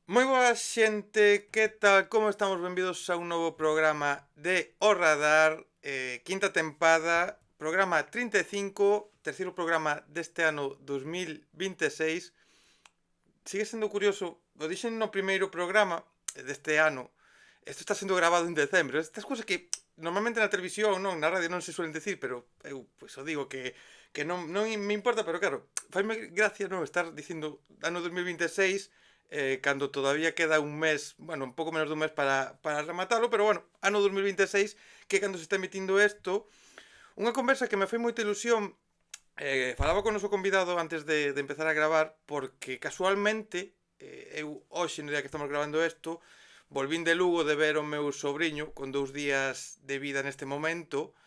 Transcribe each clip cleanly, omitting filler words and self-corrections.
Moi boa xente, que tal? Como estamos? Benvidos a un novo programa de O Radar, quinta tempada, programa 35, terceiro programa deste ano 2026. Sigue sendo curioso, o dixen no primeiro programa deste ano, isto está sendo grabado en decembro, estas cousas que normalmente na televisión, non, na radio non se suelen decir, pero eu pois o digo que non me importa, pero claro, faime gracia non estar dicindo ano 2026 cando todavía queda un mes, bueno, un pouco menos dun mes para rematalo, pero bueno, ano 2026, que cando se está emitindo isto, unha conversa que me foi moita ilusión. Falaba con o noso convidado antes de empezar a gravar porque casualmente eu hoxe no día que estamos grabando isto volvín de Lugo de ver o meu sobriño con 2 días de vida neste momento.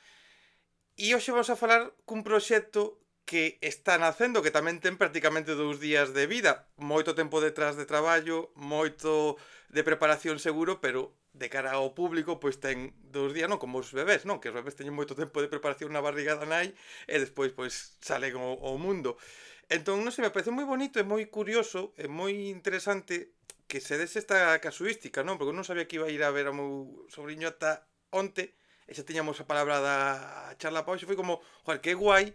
E hoxe vamos a falar cun proxecto que está nacendo, que tamén ten prácticamente 2 días de vida. Moito tempo detrás de traballo, moito de preparación seguro, pero de cara ao público, pois ten 2 días, non como os bebés, non? Que os bebés teñen moito tempo de preparación na barriga da nai e despois, pois, salen ao mundo. Entón, non sei, me parece moi bonito e moi curioso e moi interesante que se des esta casuística, non? Porque eu non sabía que iba a ir a ver ao meu sobrinho ata onte, e xa tiñamos a palabra da charla pa hoxe, foi como, joder, que guai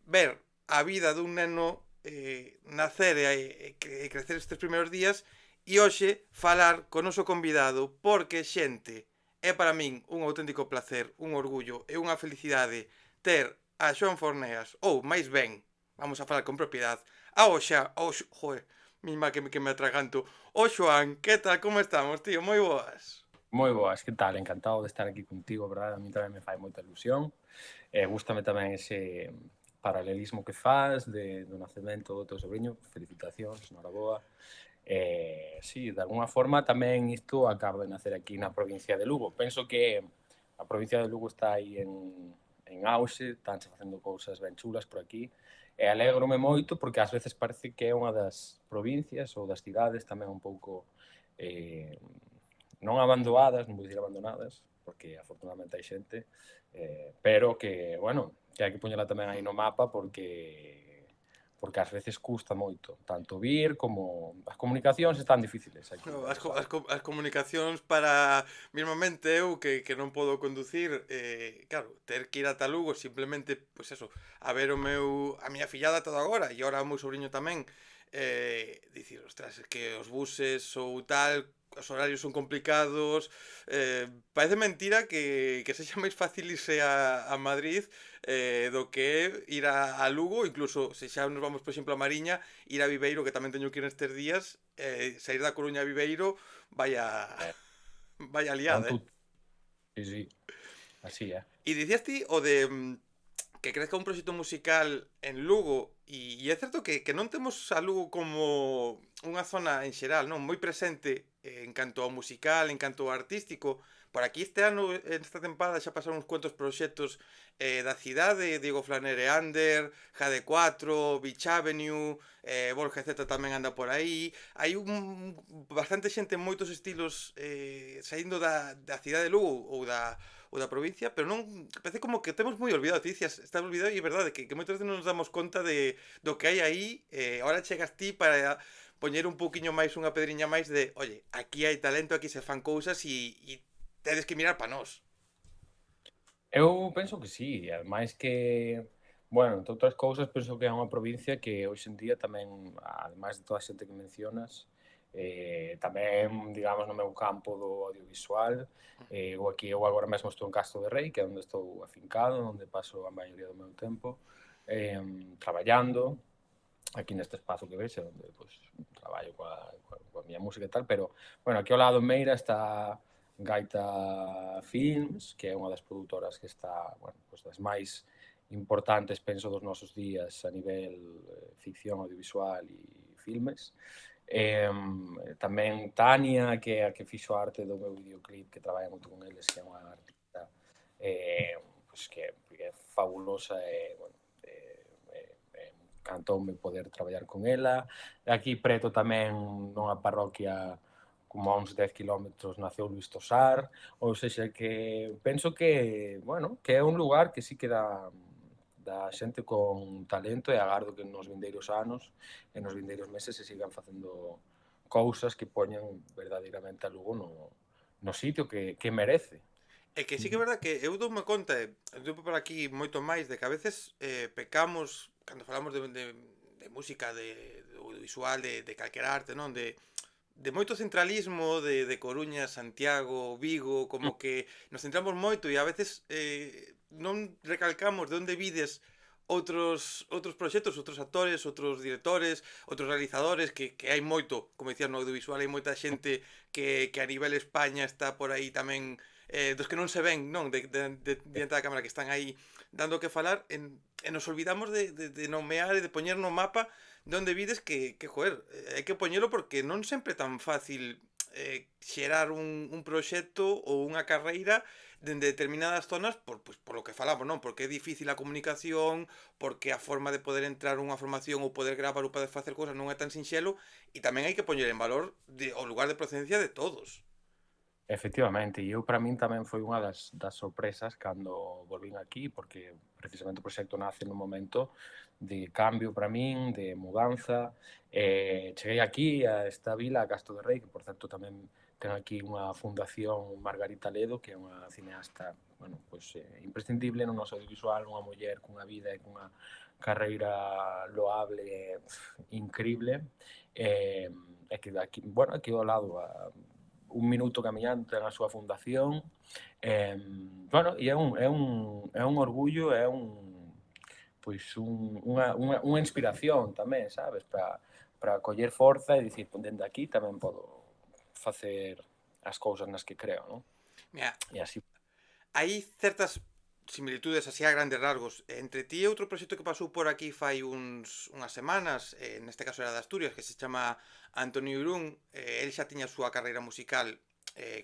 ver a vida dun neno nacer e crecer estes primeiros días e hoxe falar con o noso convidado porque xente é para min un auténtico placer, un orgullo e unha felicidade ter a Xoan Forneas, ou máis ben, vamos a falar con propiedade, joder, mima que me atraganto, o Xoan, que tal, como estamos, tío, moi boas. Moi boas, que tal? Encantado de estar aquí contigo, verdade? A mí tamén me fai moita ilusión. Gústame tamén ese paralelismo que faz do nacemento do teu sobrinho. Felicitacións, noraboa. Sí, de alguna forma tamén isto acaba de nacer aquí na provincia de Lugo. Penso que a provincia de Lugo está aí en auxe, estánse facendo cousas ben chulas por aquí. E alégrome moito porque ás veces parece que é unha das provincias ou das cidades tamén un pouco eh, non abandonadas, non vou dicir abandonadas, porque afortunadamente hai xente, pero que, bueno, que hai que poñela tamén aí no mapa porque ás veces custa moito, tanto vir como as comunicacións están difíciles aquí, No, ben sabes. as comunicacións para mismamente eu que non podo conducir, claro, ter que ir ata Lugo simplemente, pois eso, a ver a miña fillada todo agora e ahora o meu sobrinho tamén, dicir, ostras, é que os buses ou tal, os horarios son complicados, parece mentira que sexa máis fácil irse a Madrid do que ir a Lugo, incluso se xa nos vamos, por exemplo, a Mariña, ir a Viveiro, que tamén teño que ir nestes días, sair da Coruña a Viveiro, vaya, É, vaya é un liada, eh? tut, sí, sí, así é. E dicías ti o de que crezca un proxecto musical en Lugo e é certo que non temos a Lugo como unha zona en xeral, non, moi presente en canto ao musical, en canto ao artístico. Por aquí este ano, en esta tempada, xa pasaron uns cuantos proxectos da cidade, Diego Flanere Ander, Jade 4, Beach Avenue, Borja Z tamén anda por aí. Hai bastante xente en moitos estilos saindo da cidade de Lugo ou da provincia, pero non, parece como que temos moi olvidado, ti dicías, está olvidado e é verdade que moitas veces non nos damos conta do que hai aí, ahora chegas ti para poñer un pouquiño máis unha pedriña máis de, oye, aquí hai talento, aquí se fan cousas e tedes que mirar pa nós. Eu penso que sí, e ademais que, bueno, entre outras cousas, penso que é unha provincia que hoxe en día tamén, ademais de toda a xente que mencionas, tamén, digamos, no meu campo do audiovisual, eu agora mesmo estou en Castro de Rei, que é onde estou afincado, onde paso a maioría do meu tempo, traballando, aquí neste espazo que vexe, onde pues, traballo coa miña música e tal, pero, bueno, aquí ao lado en Meira está Gaita Films, que é unha das produtoras que está, bueno, pues das máis importantes, penso, dos nosos días a nivel ficción audiovisual e filmes. Tamén Tania, que é a que fixo a arte do meu videoclip, que traballa moito con eles, que é unha artista pues que é fabulosa e, bueno, cantoume poder traballar con ela. Aquí preto tamén, nunha parroquia como a uns 10 kilómetros, naceu Luís Tosar, ou sexa que penso que, bueno, que é un lugar que sí que dá xente con talento e agardo que nos vindeiros anos e nos vindeiros meses se sigan facendo cousas que poñen verdadeiramente a Lugo no sitio que merece. É que sí que é verdad que eu doume conta, eu por aquí moito máis, de que a veces pecamos, cando falamos de música, de audiovisual, de calquera arte, non? De moito centralismo, de Coruña, Santiago, Vigo, como que nos centramos moito e a veces non recalcamos de onde vides outros proxectos, outros actores, outros directores, outros realizadores, que hai moito, como dicía no audiovisual, hai moita xente que a nivel España está por aí tamén, dos que non se ven, non, diante da cámara, que están aí dando que falar, e nos olvidamos de nomear e de poñer no mapa de onde vides que joder, hai que poñelo porque non sempre é tan fácil xerar un proxecto ou unha carreira dende determinadas zonas por lo que falamos, non? Porque é difícil a comunicación, porque a forma de poder entrar unha formación ou poder gravar ou poder facer cousas non é tan sinxelo, e tamén hai que poñer en valor o lugar de procedencia de todos. Efectivamente, e eu para min tamén foi unha das sorpresas cando volvín aquí, porque precisamente o proxecto nace nun momento de cambio para min, de mudanza. Cheguei aquí a esta vila, a Castro de Rei, que por certo tamén ten aquí unha fundación Margarita Ledo, que é unha cineasta imprescindible no noso audiovisual, unha muller cunha vida e cunha carreira loable, increíble. E que aquí, aquí ao lado, un minuto camiñando ten a súa fundación. E é un orgullo, é unha inspiración tamén, sabes, para coller forza e dicir, dende aquí tamén podo facer as cousas nas que creo, non? Mira, E así. hai certas similitudes así a grandes rasgos entre ti e outro proxecto que pasou por aquí fai unhas semanas, neste caso era de Asturias, que se chama Antonio Irún. El xa tiña a súa carreira musical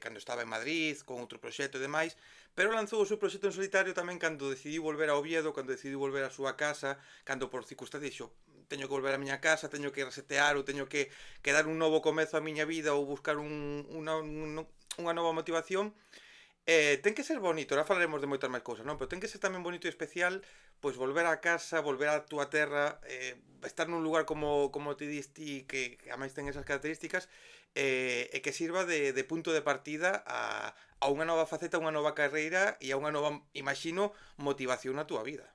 cando estaba en Madrid, con outro proxecto e demais, pero lanzou o seu proxecto en solitario tamén cando decidiu volver a Oviedo, cando decidiu volver á súa casa, cando por circunstancias dixo, teño que volver á miña casa, teño que resetear ou teño que dar un novo comezo á miña vida ou buscar unha nova motivación. Ten que ser bonito, ahora falaremos de moitas máis cousas, non? Pero ten que ser tamén bonito e especial, pois volver á casa, volver á túa terra, estar nun lugar como ti diste, que a máis ten esas características, e que sirva de punto de partida a unha nova faceta, a unha nova carreira e a unha nova, imagino, motivación na túa vida.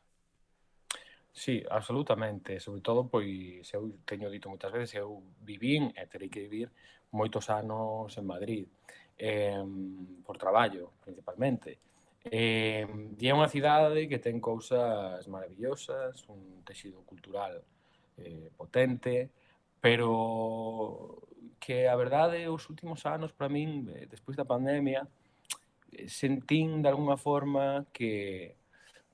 Sí, absolutamente. Sobre todo, pois, eu teño dito moitas veces, eu vivín e terei que vivir moitos anos en Madrid, por traballo, principalmente. E é unha cidade que ten cousas maravillosas, un texido cultural potente, pero que a verdade os últimos anos para min, despois da pandemia, sentín de alguna forma que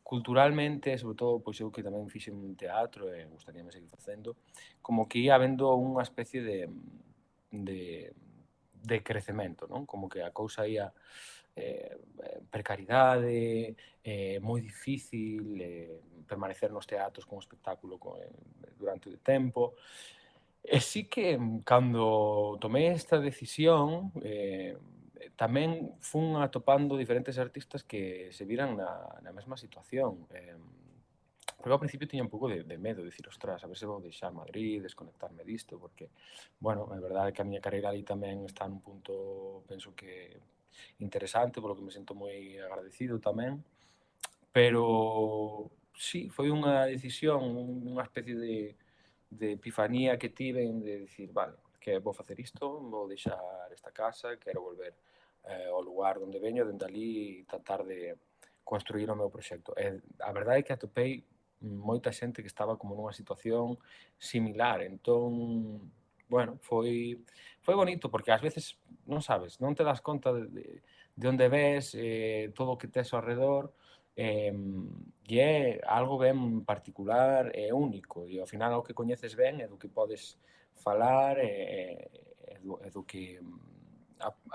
culturalmente, sobre todo, pois eu que tamén fixen teatro e gustaríame seguir facendo, como que ia habendo unha especie de, de crecemento, non? Como que a cousa ia precariedade, moi difícil permanecer nos teatros con espectáculo durante o tempo. E sí que cando tomei esta decisión, tamén fun atopando diferentes artistas que se viran na mesma situación. Porque ao principio tiña un pouco de medo, de dicir, ostras, a ver se vou deixar Madrid, desconectarme disto, porque, é verdade que a miña carreira ali tamén está nun punto, penso que interesante, polo que me sinto moi agradecido tamén, pero sí, foi unha decisión, unha especie de epifanía que tiven de dicir, vale, que vou facer isto, vou deixar esta casa, quero volver ao lugar onde veño, dende ali tratar de construir o meu proxecto. E a verdade é que atopei moita xente que estaba como nunha situación similar, entón, foi bonito, porque ás veces non sabes, non te das conta de onde ves, todo o que tes ao redor, e é algo ben particular e único, e ao final o que coñeces ben é do que podes falar e do que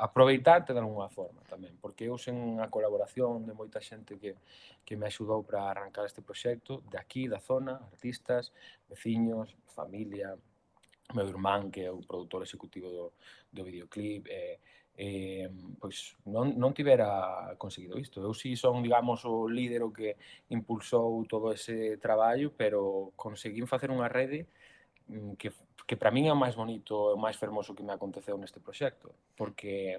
aproveitarte de alguna forma tamén, porque eu sen a colaboración de moita xente que me axudou para arrancar este proxecto, de aquí, da zona, artistas, veciños, familia, meu irmán, que é o produtor executivo do videoclip, pois non tivera conseguido isto. Eu si son, digamos, o líder o que impulsou todo ese traballo, pero conseguín facer unha rede que que para min é o máis bonito e o máis fermoso que me aconteceu neste proxecto, porque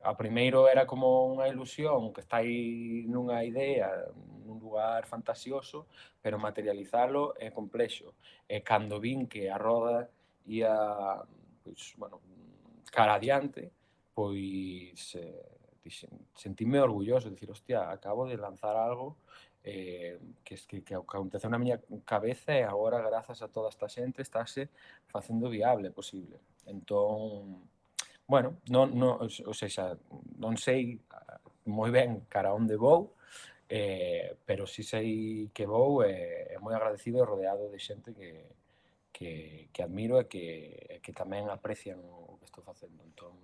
a primeiro era como unha ilusión que está aí nunha idea, nun lugar fantasioso, pero materializalo é complexo. E cando vin que a roda ia, pois, bueno, cara adiante, pois sentíme orgulloso, dicir, hostia, acabo de lanzar algo que aconteceu na miña cabeza e agora, grazas a toda esta xente, estáse facendo viable posible. Entón, bueno, o sexa, non sei moi ben cara onde vou, pero si sei que vou e moi agradecido e rodeado de xente que admiro e que tamén aprecian o que estou facendo. Entón,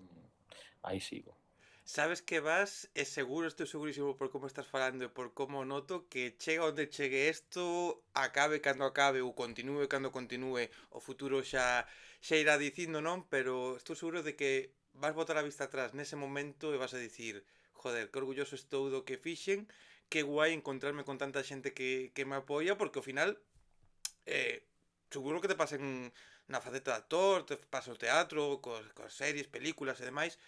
aí sigo. Sabes que vas e seguro, estou segurísimo por como estás falando e por como noto que chega onde chegue isto, acabe cando acabe ou continúe cando continúe, o futuro xa irá dicindo, non? Pero estou seguro de que vas botar a vista atrás nese momento e vas a dicir, joder, que orgulloso estou do que fixen, que guai encontrarme con tanta xente que me apoia, porque ao final seguro que te pasen na faceta de actor, te pasa o teatro, coas series, películas e demais,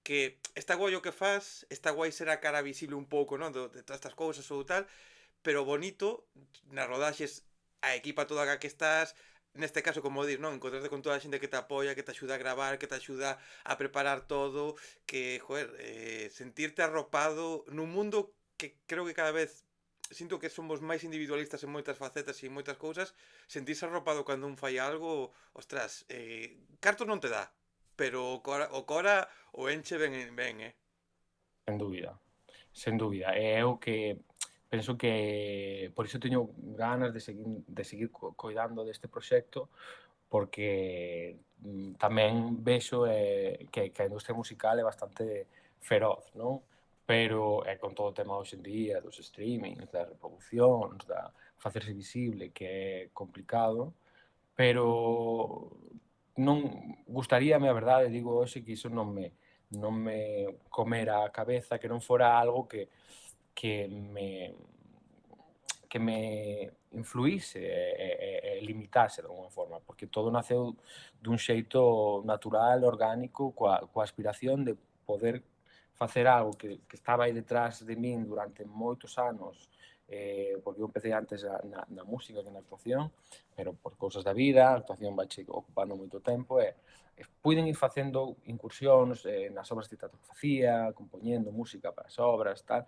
que está guai o que faz, está guai ser a cara visible un pouco, non? De todas estas cousas ou tal, pero bonito, nas rodaxes, a equipa toda a que estás, neste caso, como dir, non? Encontrarte con toda a xente que te apoia, que te axuda a gravar, que te axuda a preparar todo, que, joder, sentirte arropado nun mundo que creo que cada vez sinto que somos máis individualistas en moitas facetas e en moitas cousas, sentirse arropado cando un fai algo, ostras, cartos non te dá, pero o cora o enche ben, eh? Sen dúbida, sen dúbida. E eu que penso que por iso teño ganas de seguir coidando deste proxecto, porque tamén vexo que a industria musical é bastante feroz, non? Pero con todo o tema hoxe en día dos streamings, das reproduccións, da facerse visible, que é complicado, pero non gustaríame, a verdade, digo hoxe, que iso non me comera a cabeza, que non fora algo que me que me influíse e limitase de alguma forma, porque todo naceu dun xeito natural, orgánico, coa aspiración de poder facer algo que estaba aí detrás de min durante moitos anos, porque eu empecé antes na música que na actuación, pero por cousas da vida, a actuación vai ocupando moito tempo e puiden ir facendo incursións nas obras de teatro que facía, compoñendo música para as obras, tal,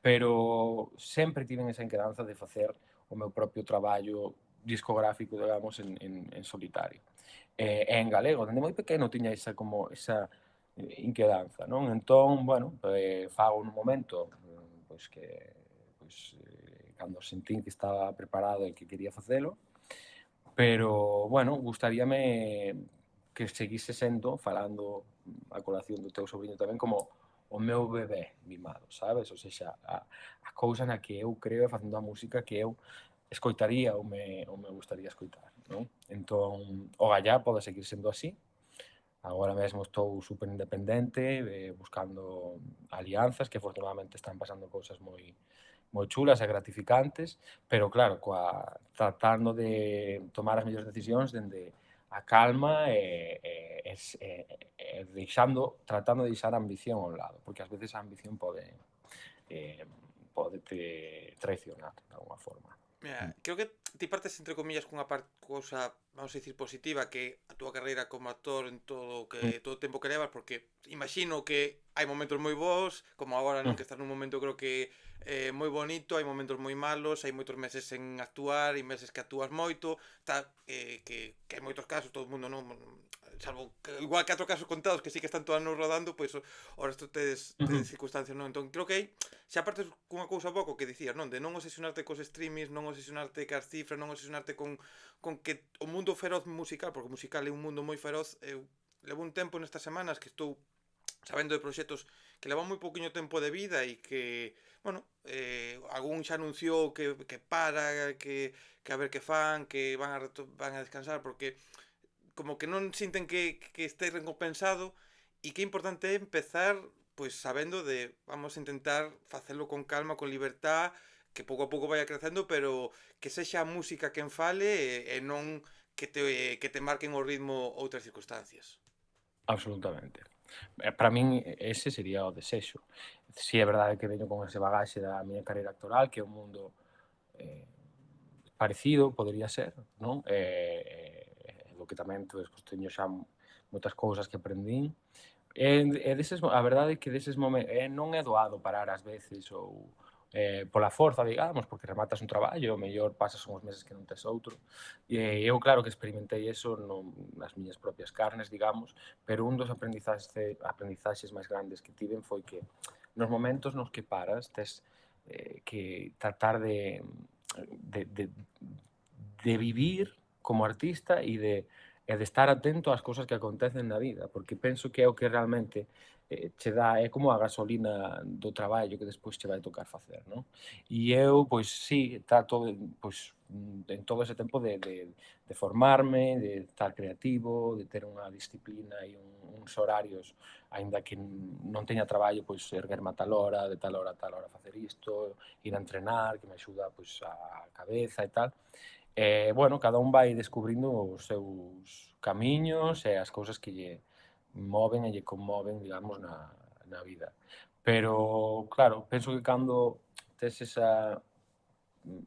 pero sempre tiven esa inquedanza de facer o meu propio traballo discográfico, digamos, en solitario. E en galego, dende moi pequeno tiña esa inquedanza, non? Entón, bueno, fago nun momento pois que cando sentín que estaba preparado e que quería facelo, pero, bueno, gustaríame que seguise sendo, falando a colación do teu sobrinho tamén, como o meu bebé mimado, sabes? O sexa, a cousa na que eu creo facendo a música que eu escoitaría ou me gustaría escoitar, non? Entón, o gallá pode seguir sendo así. Agora mesmo estou super independente, buscando alianzas, que afortunadamente están pasando cousas moi chulas e gratificantes, pero claro, tratando de tomar as mellores decisións dende a calma tratando de deixar a ambición ao lado, porque ás veces a ambición pode te traicionar de alguma forma. Mira, creo que ti partes entre comillas cunha cousa, vamos a dicir, positiva, que a túa carreira como actor en todo o tempo que levas, porque imagino que hai momentos moi bons, como agora, non, que estás nun momento creo que moi bonito, hai momentos moi malos, hai moitos meses sen actuar e meses que actúas moito, está, que hai moitos casos, todo o mundo non, salvo que, igual que 4 casos contados que sí que están todos anos rodando, pois o resto tedes circunstancias, non? Entón creo que hai xa partes cunha cousa pouco que dicías, non? De non obsesionarte cos streamings, non obsesionarte cas cifras, non obsesionarte con que o mundo feroz musical, porque o musical é un mundo moi feroz, eu levo un tempo nestas semanas que estou sabendo de proxectos que levan moi pouquiño tempo de vida e que, bueno, algún xa anunciou que para, que a ver que fan, que van a descansar, porque como que non sinten que este recompensado e que é importante empezar pois sabendo de vamos a intentar facelo con calma, con libertad, que pouco a pouco vaya crecendo, pero que sexa a música quen fale e non que te marquen o ritmo outras circunstancias. Absolutamente. Para min ese sería o desexo. Si é verdade que veño con ese bagaxe da miña carreira actoral, que é un mundo eh, parecido, podería ser, non? Do que tamén pues, teño xa moitas cousas que aprendín. A verdade é que deses momentos non é doado parar ás veces ou pola forza, digamos, porque rematas un traballo, o mellor pasas uns meses que non tes outro. E eu claro que experimentei eso nas miñas propias carnes, digamos, pero un dos aprendizaxes máis grandes que tiven foi que nos momentos nos que paras tes que tratar de, de, de vivir como artista e de estar atento ás cousas que acontecen na vida, porque penso que é o que realmente che dá, é como a gasolina do traballo que despois che vai tocar facer, non? E eu, pois, sí, trato, pois, en todo ese tempo de formarme, de estar creativo, de ter unha disciplina e uns horarios, aínda que non teña traballo, pois, erguerme a tal hora, de tal hora a tal hora facer isto, ir a entrenar, que me axuda, pois, a cabeza e tal. Bueno, cada un vai descubrindo os seus camiños e as cousas que lle moven e lle conmoven, digamos, na vida. Pero, claro, penso que cando tes esa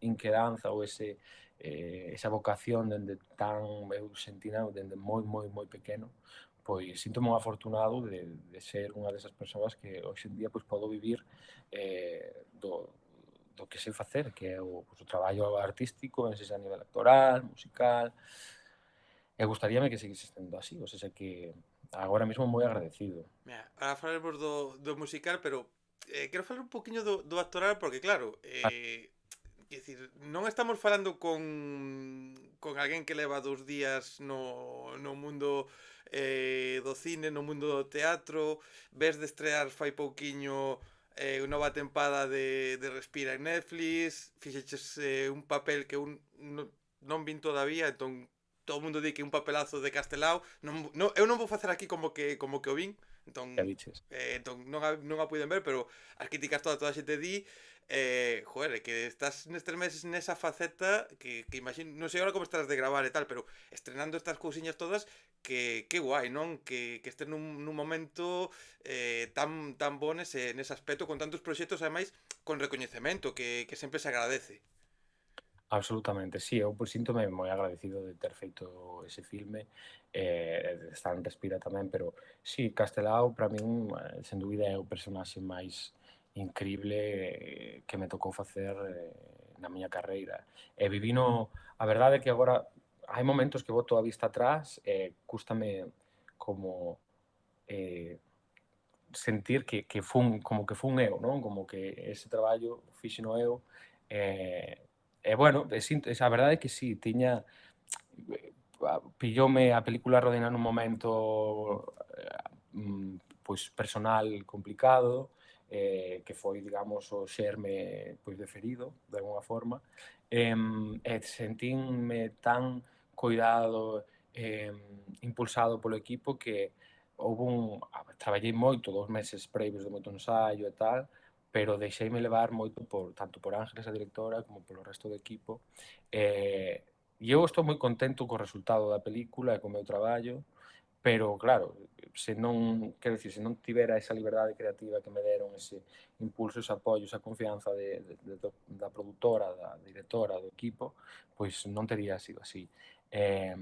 inquedanza ou esa vocación eu sentina dende moi pequeno, pois síntome afortunado de ser unha desas persoas que hoxe en día pois, podo vivir do que sei facer, que é o traballo artístico, en seja a nivel actoral, musical, e gustaríame que seguise sendo así, ou seja que agora mesmo moi agradecido. Mira, ahora falaremos do musical, pero quero falar un poquinho do actoral porque claro, quer dicir, non estamos falando con alguén que leva 2 días no mundo do cine, no mundo do teatro, ves de estrear fai pouquiño nova tempada de Respira en Netflix, fixeches un papel que non vin todavía, entón todo o mundo di que é un papelazo de Castelao, eu non vou facer aquí como que o vin, Que entón, diches? entón non a puiden ver, pero as críticas toda a xente di joder, que estás nestes meses nesa faceta que imagino, non sei agora como estarás de gravar e tal, pero estrenando estas cousiñas todas que guai, non? Que estés nun momento tan bo nese aspecto con tantos proxectos, ademais, con recoñecemento, que sempre se agradece. Absolutamente, sí, eu pois síntome moi agradecido de ter feito ese filme, de estar en Respira tamén, pero sí, Castelao para min, sen dúbida, é o personaxe máis incrible que me tocou facer na miña carreira. E vivino, a verdade é que agora hai momentos que boto a vista atrás e cústame como eh, sentir que como que fun eu, non? Como que ese traballo fixeno eu, bueno, a verdade é que sí, tiña pilloume a película Rodina nun momento pois personal complicado, que foi, digamos, o xerme pois deferido, de alguna forma, e sentínme tan coidado, impulsado polo equipo que traballei moito, 2 meses previos de moito ensaio e tal, pero deixeime levar moito tanto por Ángeles, a directora, como polo resto do equipo. E eu estou moi contento co resultado da película e co meu traballo, pero claro, quero dicir, se non tivera esa liberdade creativa que me deron, ese impulso, ese apoio, esa confianza da produtora, da directora, do equipo, pois non teria sido así. E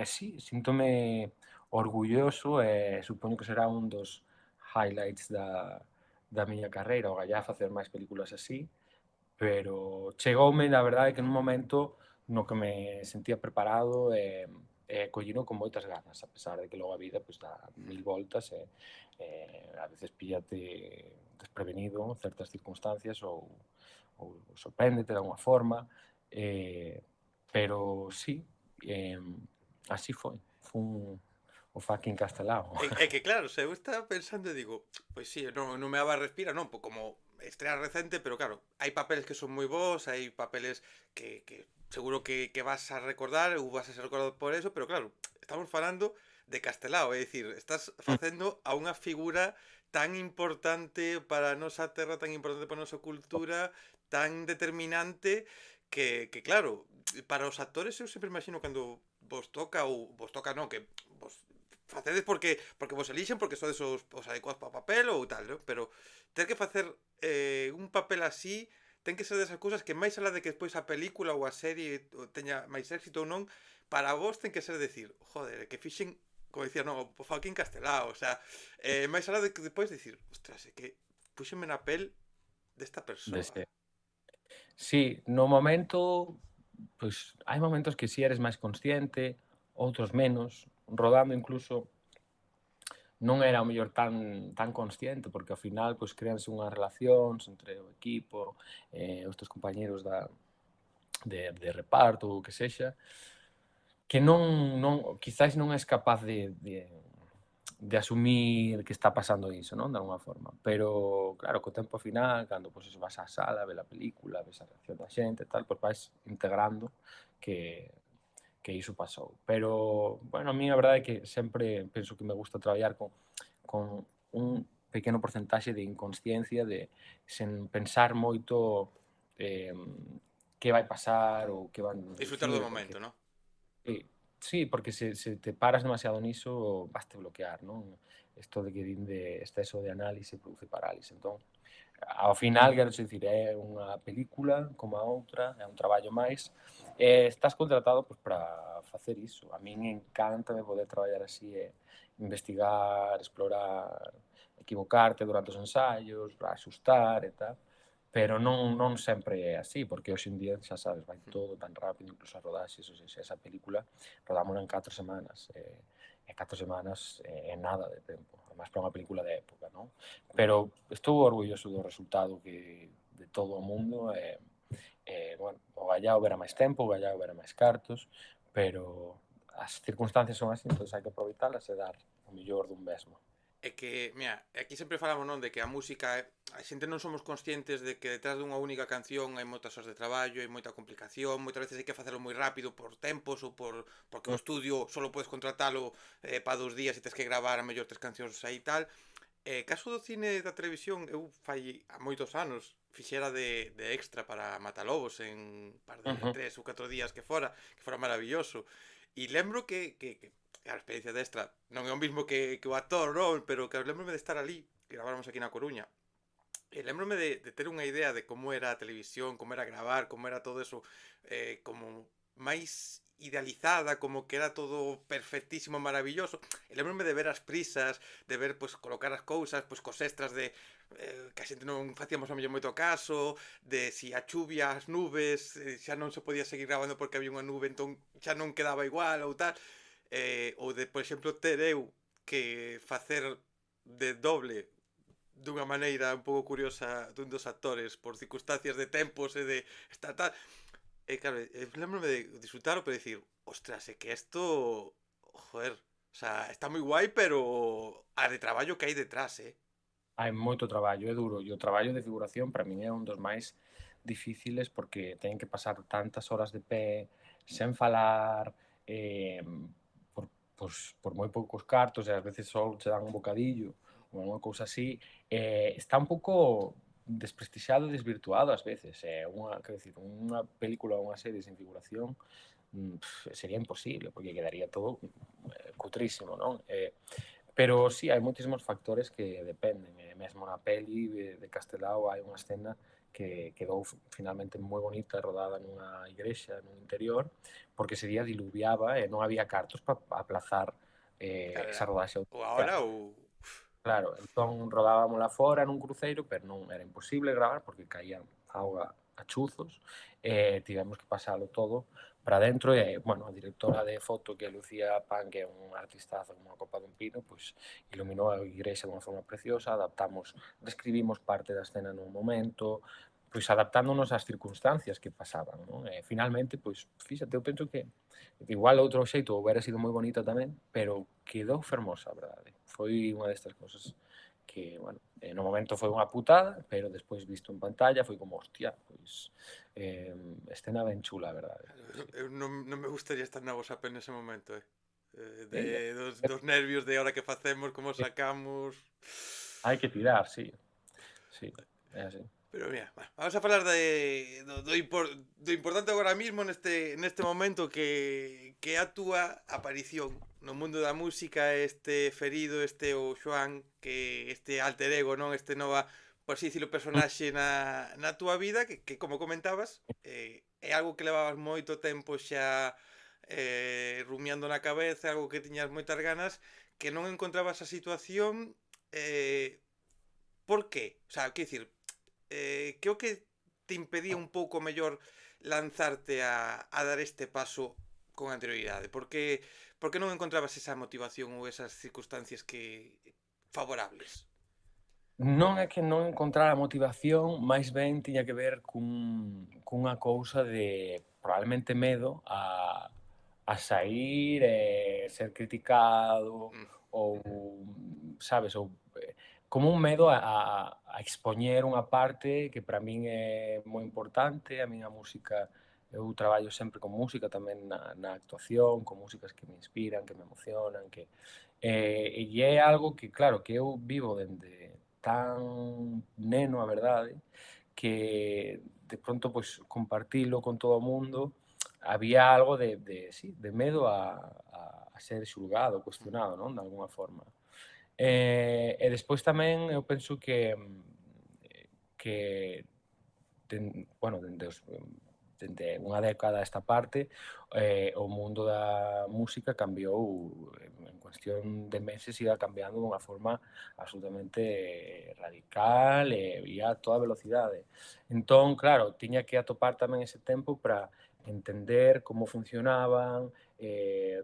sí, síntome orgulloso e supoño que será un dos highlights da miña carreira, o gallá facer máis películas así, pero chegoume, na verdade, que nun momento no que me sentía preparado e collino con moitas ganas, a pesar de que logo a vida pues, dá mil voltas e a veces píllate desprevenido en certas circunstancias ou sorpréndete de alguna forma, pero sí, así foi. Fun o fucking Castelao. É que claro, se eu estaba pensando e digo, pois sí, non me daba respira, non, como estrela recente, pero claro, hai papeles que son moi bons, hai papeles que seguro que vas a recordar ou vas a ser recordado por eso, pero claro, estamos falando de Castelao, é dicir, estás facendo a unha figura tan importante para a nosa terra, tan importante para a nosa cultura, tan determinante que claro, para os actores eu sempre imagino cando vos toca ou vos toca non, que vos facedes porque vos elixen porque sodes os adecuados para o papel ou tal, non? Pero ter que facer un papel así ten que ser desas cousas que máis alá de que despois a película ou a serie teña máis éxito ou non, para vos ten que ser decir, joder, que fixen, como dicía, non, o Joaquín Castelao, o sea, máis alá de que despois dicir, ostras, é que puxenme na pel desta persoa. Dese. Sí, no momento, pois hai momentos que si eres máis consciente, outros menos. Rodando incluso non era o mellor tan consciente, porque ao final pois créanse unhas relacións entre o equipo, os teus compañeiros de reparto ou o que sexa, que non quizáis non és capaz de asumir que está pasando iso, non? De alguma forma. Pero, claro, co tempo final, cando pois, vas á sala, ves a película, ves a reacción da xente e tal, pois vais integrando que iso pasou. Pero, bueno, a mí a verdade é que sempre penso que me gusta traballar con un pequeno porcentaxe de inconsciencia, de sen pensar moito eh, que vai pasar ou que van Disfrutar do dicir, porque momento, non? sí, porque se te paras demasiado niso, vaste bloquear, non? Isto de que din de exceso de análise produce parálise. Entón, ao final, quero dicir, é unha película como a outra, é un traballo máis, estás contratado pois, para facer iso. A min encántame poder traballar así, investigar, explorar, equivocarte durante os ensaios, asustar e tal, pero non sempre é así, porque hoxe en día, xa sabes, vai todo tan rápido, incluso as rodaxes, ou seja, esa película rodámola en 4 semanas, e 4 semanas é nada de tempo, además para unha película de época, non? Pero estou orgulloso do resultado que de todo o mundo, bueno, o gallao verá máis tempo, o gallao verá máis cartos, pero as circunstancias son así, entón hai que aproveitalas e dar o mellor dun mesmo. É que, mira, aquí sempre falamos, non, de que a música, a xente non somos conscientes de que detrás dunha única canción hai moitas horas de traballo, hai moita complicación, moitas veces hai que facelo moi rápido por tempos ou porque o estudio solo podes contratalo para 2 días e tes que gravar a mellor 3 cancións aí tal. Caso do cine e da televisión, eu fai a moitos anos fixera de extra para Matalobos en un par de Ujú. 3 ou 4 días que fora maravilloso. E lembro que a experiencia de extra non é o mismo que o actor, non? Pero que lembrome de estar ali, que graváramos aquí na Coruña. E lembrome de ter unha idea de como era a televisión, como era gravar, como era todo eso, como máis idealizada, como que era todo perfectísimo, maravilloso. E lembrome de ver as prisas, de ver, pois, colocar as cousas, pois, cos extras de que a xente non facíamos a mellor moito caso, de si a chuvia, as nubes, xa non se podía seguir gravando porque había unha nube, entón xa non quedaba igual ou tal. Ou de, por exemplo, ter eu que facer de doble dunha maneira un pouco curiosa dun dos actores por circunstancias de tempos e de estar tal. E claro, lembrome de disfrutaro, pero decir, ostras, é que isto, joder, o sea, está moi guai, pero a de traballo que hai detrás, eh? Hai moito traballo, é duro, e o traballo de figuración para min é un dos máis difíciles porque teñen que pasar tantas horas de pé, sen falar, eh, por, por moi poucos cartos, e ás veces só che dan un bocadillo, ou unha cousa así, está un pouco desprestixiado e desvirtuado ás veces. Quero dicir, unha película ou unha serie sen figuración sería imposible, porque quedaría todo cutrísimo, non? Pero sí, hai moitísimos factores que dependen. Mesmo na peli de Castelao hai unha escena que quedou finalmente moi bonita, rodada nunha igrexa, nun interior, porque ese día diluviaba e non había cartos para aplazar Claro, esa rodaxe. ou agora ou... Claro, entón rodábamosla fora nun cruceiro, pero non era imposible gravar porque caía auga a chuzos, e tivemos que pasalo todo para dentro e, bueno, a directora de foto, que é Lucía Pan, que é un artistazo como a copa dun pino, pois iluminou a igrexa dunha forma preciosa, describimos parte da escena nun momento, pois adaptándonos ás circunstancias que pasaban, non? E finalmente, pois, fíxate, eu penso que igual outro xeito houbera sido moi bonita tamén, pero quedou fermosa, a verdade. Foi unha destas cousas que, bueno, no momento foi unha putada, pero despois visto en pantalla foi como, hostia, pois escena ben chula, a verdade. Sí. Eu non me gustaría estar na vosa pel nese momento, eh? E, Dos nervios de ahora que facemos, como sacamos... hai que tirar, sí. Sí, é así. Pero mira, bueno, vamos a falar do importante agora mismo neste momento que a túa aparición no mundo da música, este Ferido, este o Xoán, que este alter ego, non? Este nova, por así dicirlo, personaxe na túa vida, que como comentabas, é algo que levabas moito tempo xa rumiando na cabeza, algo que tiñas moitas ganas, que non encontrabas a situación, por qué? O sea, quero dicir, que o que te impedía un pouco mellor lanzarte a dar este paso con anterioridade? Por que non encontrabas esa motivación ou esas circunstancias que favorables? Non é que non encontrara motivación, máis ben tiña que ver cunha cousa de probablemente medo a saír e ser criticado Mm, ou, sabes, ou como un medo a expoñer unha parte que para min é moi importante. A miña música, eu traballo sempre con música tamén na actuación, con músicas que me inspiran, que me emocionan, e é algo que, claro, que eu vivo dende tan neno, a verdade, que de pronto, pois, compartilo con todo o mundo, había algo sí, de medo a ser xulgado, mm, cuestionado, non? De alguna forma. E despois tamén eu penso que bueno, dende unha década a esta parte, o mundo da música cambiou en cuestión de meses, iba cambiando dunha forma absolutamente radical e a toda velocidade. Entón, claro, tiña que atopar tamén ese tempo para entender como funcionaban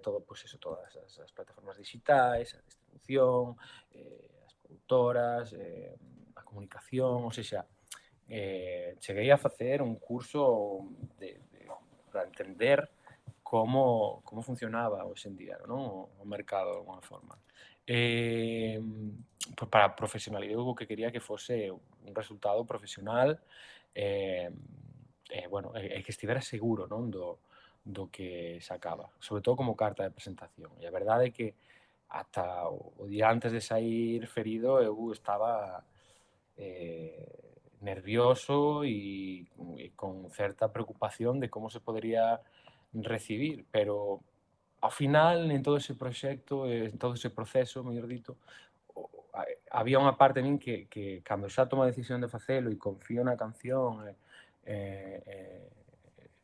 todo, pois eso, todas as plataformas digitais, a distribución, as produtoras, a comunicación, ou seja, cheguei a facer un curso para entender como funcionaba hoxe en día, non? O mercado de alguna forma. Para profesionalizar, eu o que quería que fose un resultado profesional eh, bueno, que estivera seguro, non? Do que sacaba, sobre todo como carta de presentación. E a verdade é que ata o día antes de sair Ferido eu estaba nervioso y con cierta preocupación de cómo se podría recibir, pero ao final, en todo ese proxecto, en todo ese proceso, mellor dito, había unha parte de min que cando xa tomo a decisión de facelo e confío na canción,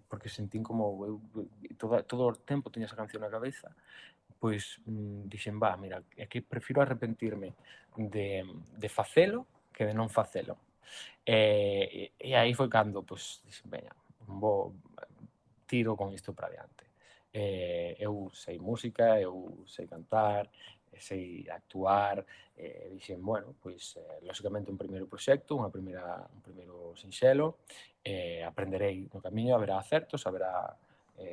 porque sentín como eu todo o tempo tiña esa canción na cabeza, pois dixen, va, mira, é que prefiro arrepentirme de facelo que de non facelo. E aí foi cando, pois, dixen, veña, vou, tiro con isto para adiante. Eu sei música, eu sei cantar, sei actuar, dixen, bueno, pois, lóxicamente un primeiro proxecto, un primeiro sinxelo, aprenderei no camiño, haberá acertos, haberá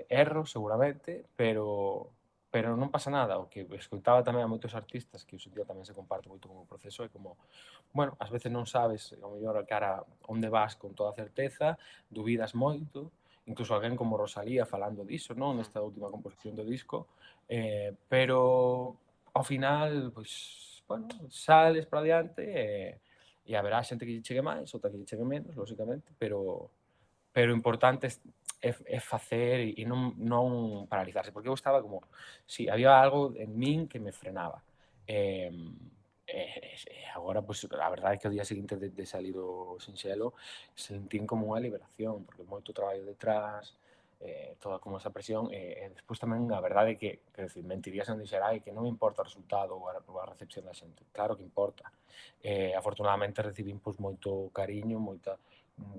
erros, seguramente, pero non pasa nada. O que escoitaba tamén a moitos artistas, que hoxe día tamén se comparte moito como proceso, é como, bueno, ás veces non sabes, ao mellor, cara onde vas con toda certeza, dubidas moito, incluso alguén como Rosalía falando diso, non, mm. nesta última composición do disco, pero ao final, pois, bueno, sales para adiante e haberá xente que lle chegue máis, outra que lle chegue menos, lóxicamente, pero o importante é facer e non paralizarse, porque eu estaba como, si, había algo en min que me frenaba. Eh, agora, pois, a verdade é que o día seguinte de salir o sinxelo sentín como unha liberación, porque moito traballo detrás, toda como esa presión, e despois tamén a verdade é que decir, mentiría se non dixera que non importa o resultado ou a recepción da xente. Claro que importa. Afortunadamente recibín pois, moito cariño,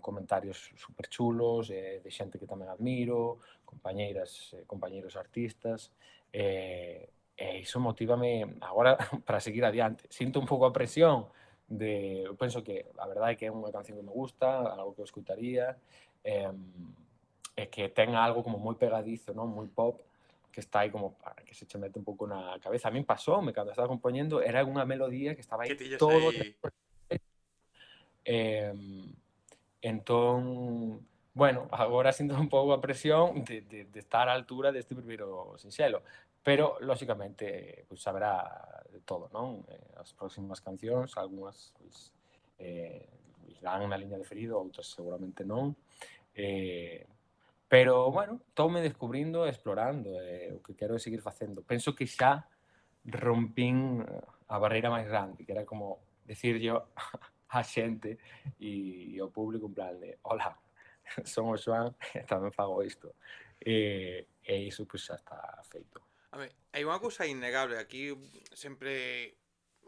comentarios super chulos, de xente que tamén admiro, compañeiras, compañeiros artistas, e iso motívame agora para seguir adiante. Sinto un pouco a presión eu penso que a verdade é que é unha canción que me gusta, algo que eu escutaría, e que ten algo como moi pegadizo, non? Moi pop, que está aí como para que se che mete un pouco na cabeza. A min pasoume cando estaba compoñendo, era unha melodía que estaba Que aí tiñas todo o aí... tempo. Eh, entón, bueno, agora sinto un pouco a presión de estar á altura deste primeiro sinxelo, pero, lóxicamente, pois, haberá de todo, non? As próximas cancións, algunhas, pois, irán na liña de Ferido, outras seguramente non. Eh, Pero, bueno, estou-me descubrindo e explorando, e o que quero é seguir facendo. Penso que xa rompín a barreira máis grande, que era como decirlle á xente e ao público en plan de: "Hola, son o Xoán e tamén fago isto". E iso, pois, xa está feito. A ver, hai unha cousa innegable, aquí sempre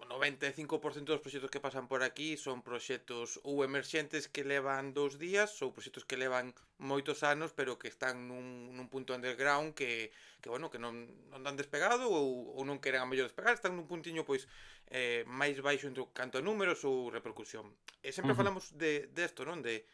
o 95% dos proxectos que pasan por aquí son proxectos ou emerxentes que levan 2 días ou proxectos que levan moitos anos pero que están nun punto underground que bueno, que non dan despegado ou non queren a mellor despegar, están nun puntiño pois máis baixo entre canto a números ou repercusión. E sempre Ujú. falamos de esto, non? De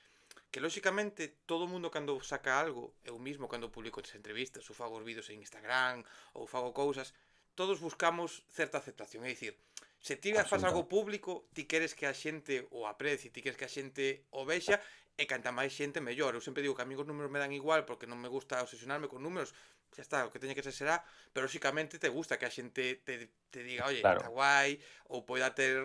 que lóxicamente todo o mundo cando saca algo, eu mismo cando publico as entrevistas ou fago os vídeos en Instagram ou fago cousas, todos buscamos certa aceptación, é dicir, se ti faz algo Absolutamente. público, ti queres que a xente o aprecie, ti queres que a xente o vexa e canta máis xente mellor. Eu sempre digo que a mí os números me dan igual porque non me gusta obsesionarme con números, xa está, o que teña que ser será, pero lóxicamente te gusta que a xente te diga, oye, está Claro. guai, ou poida ter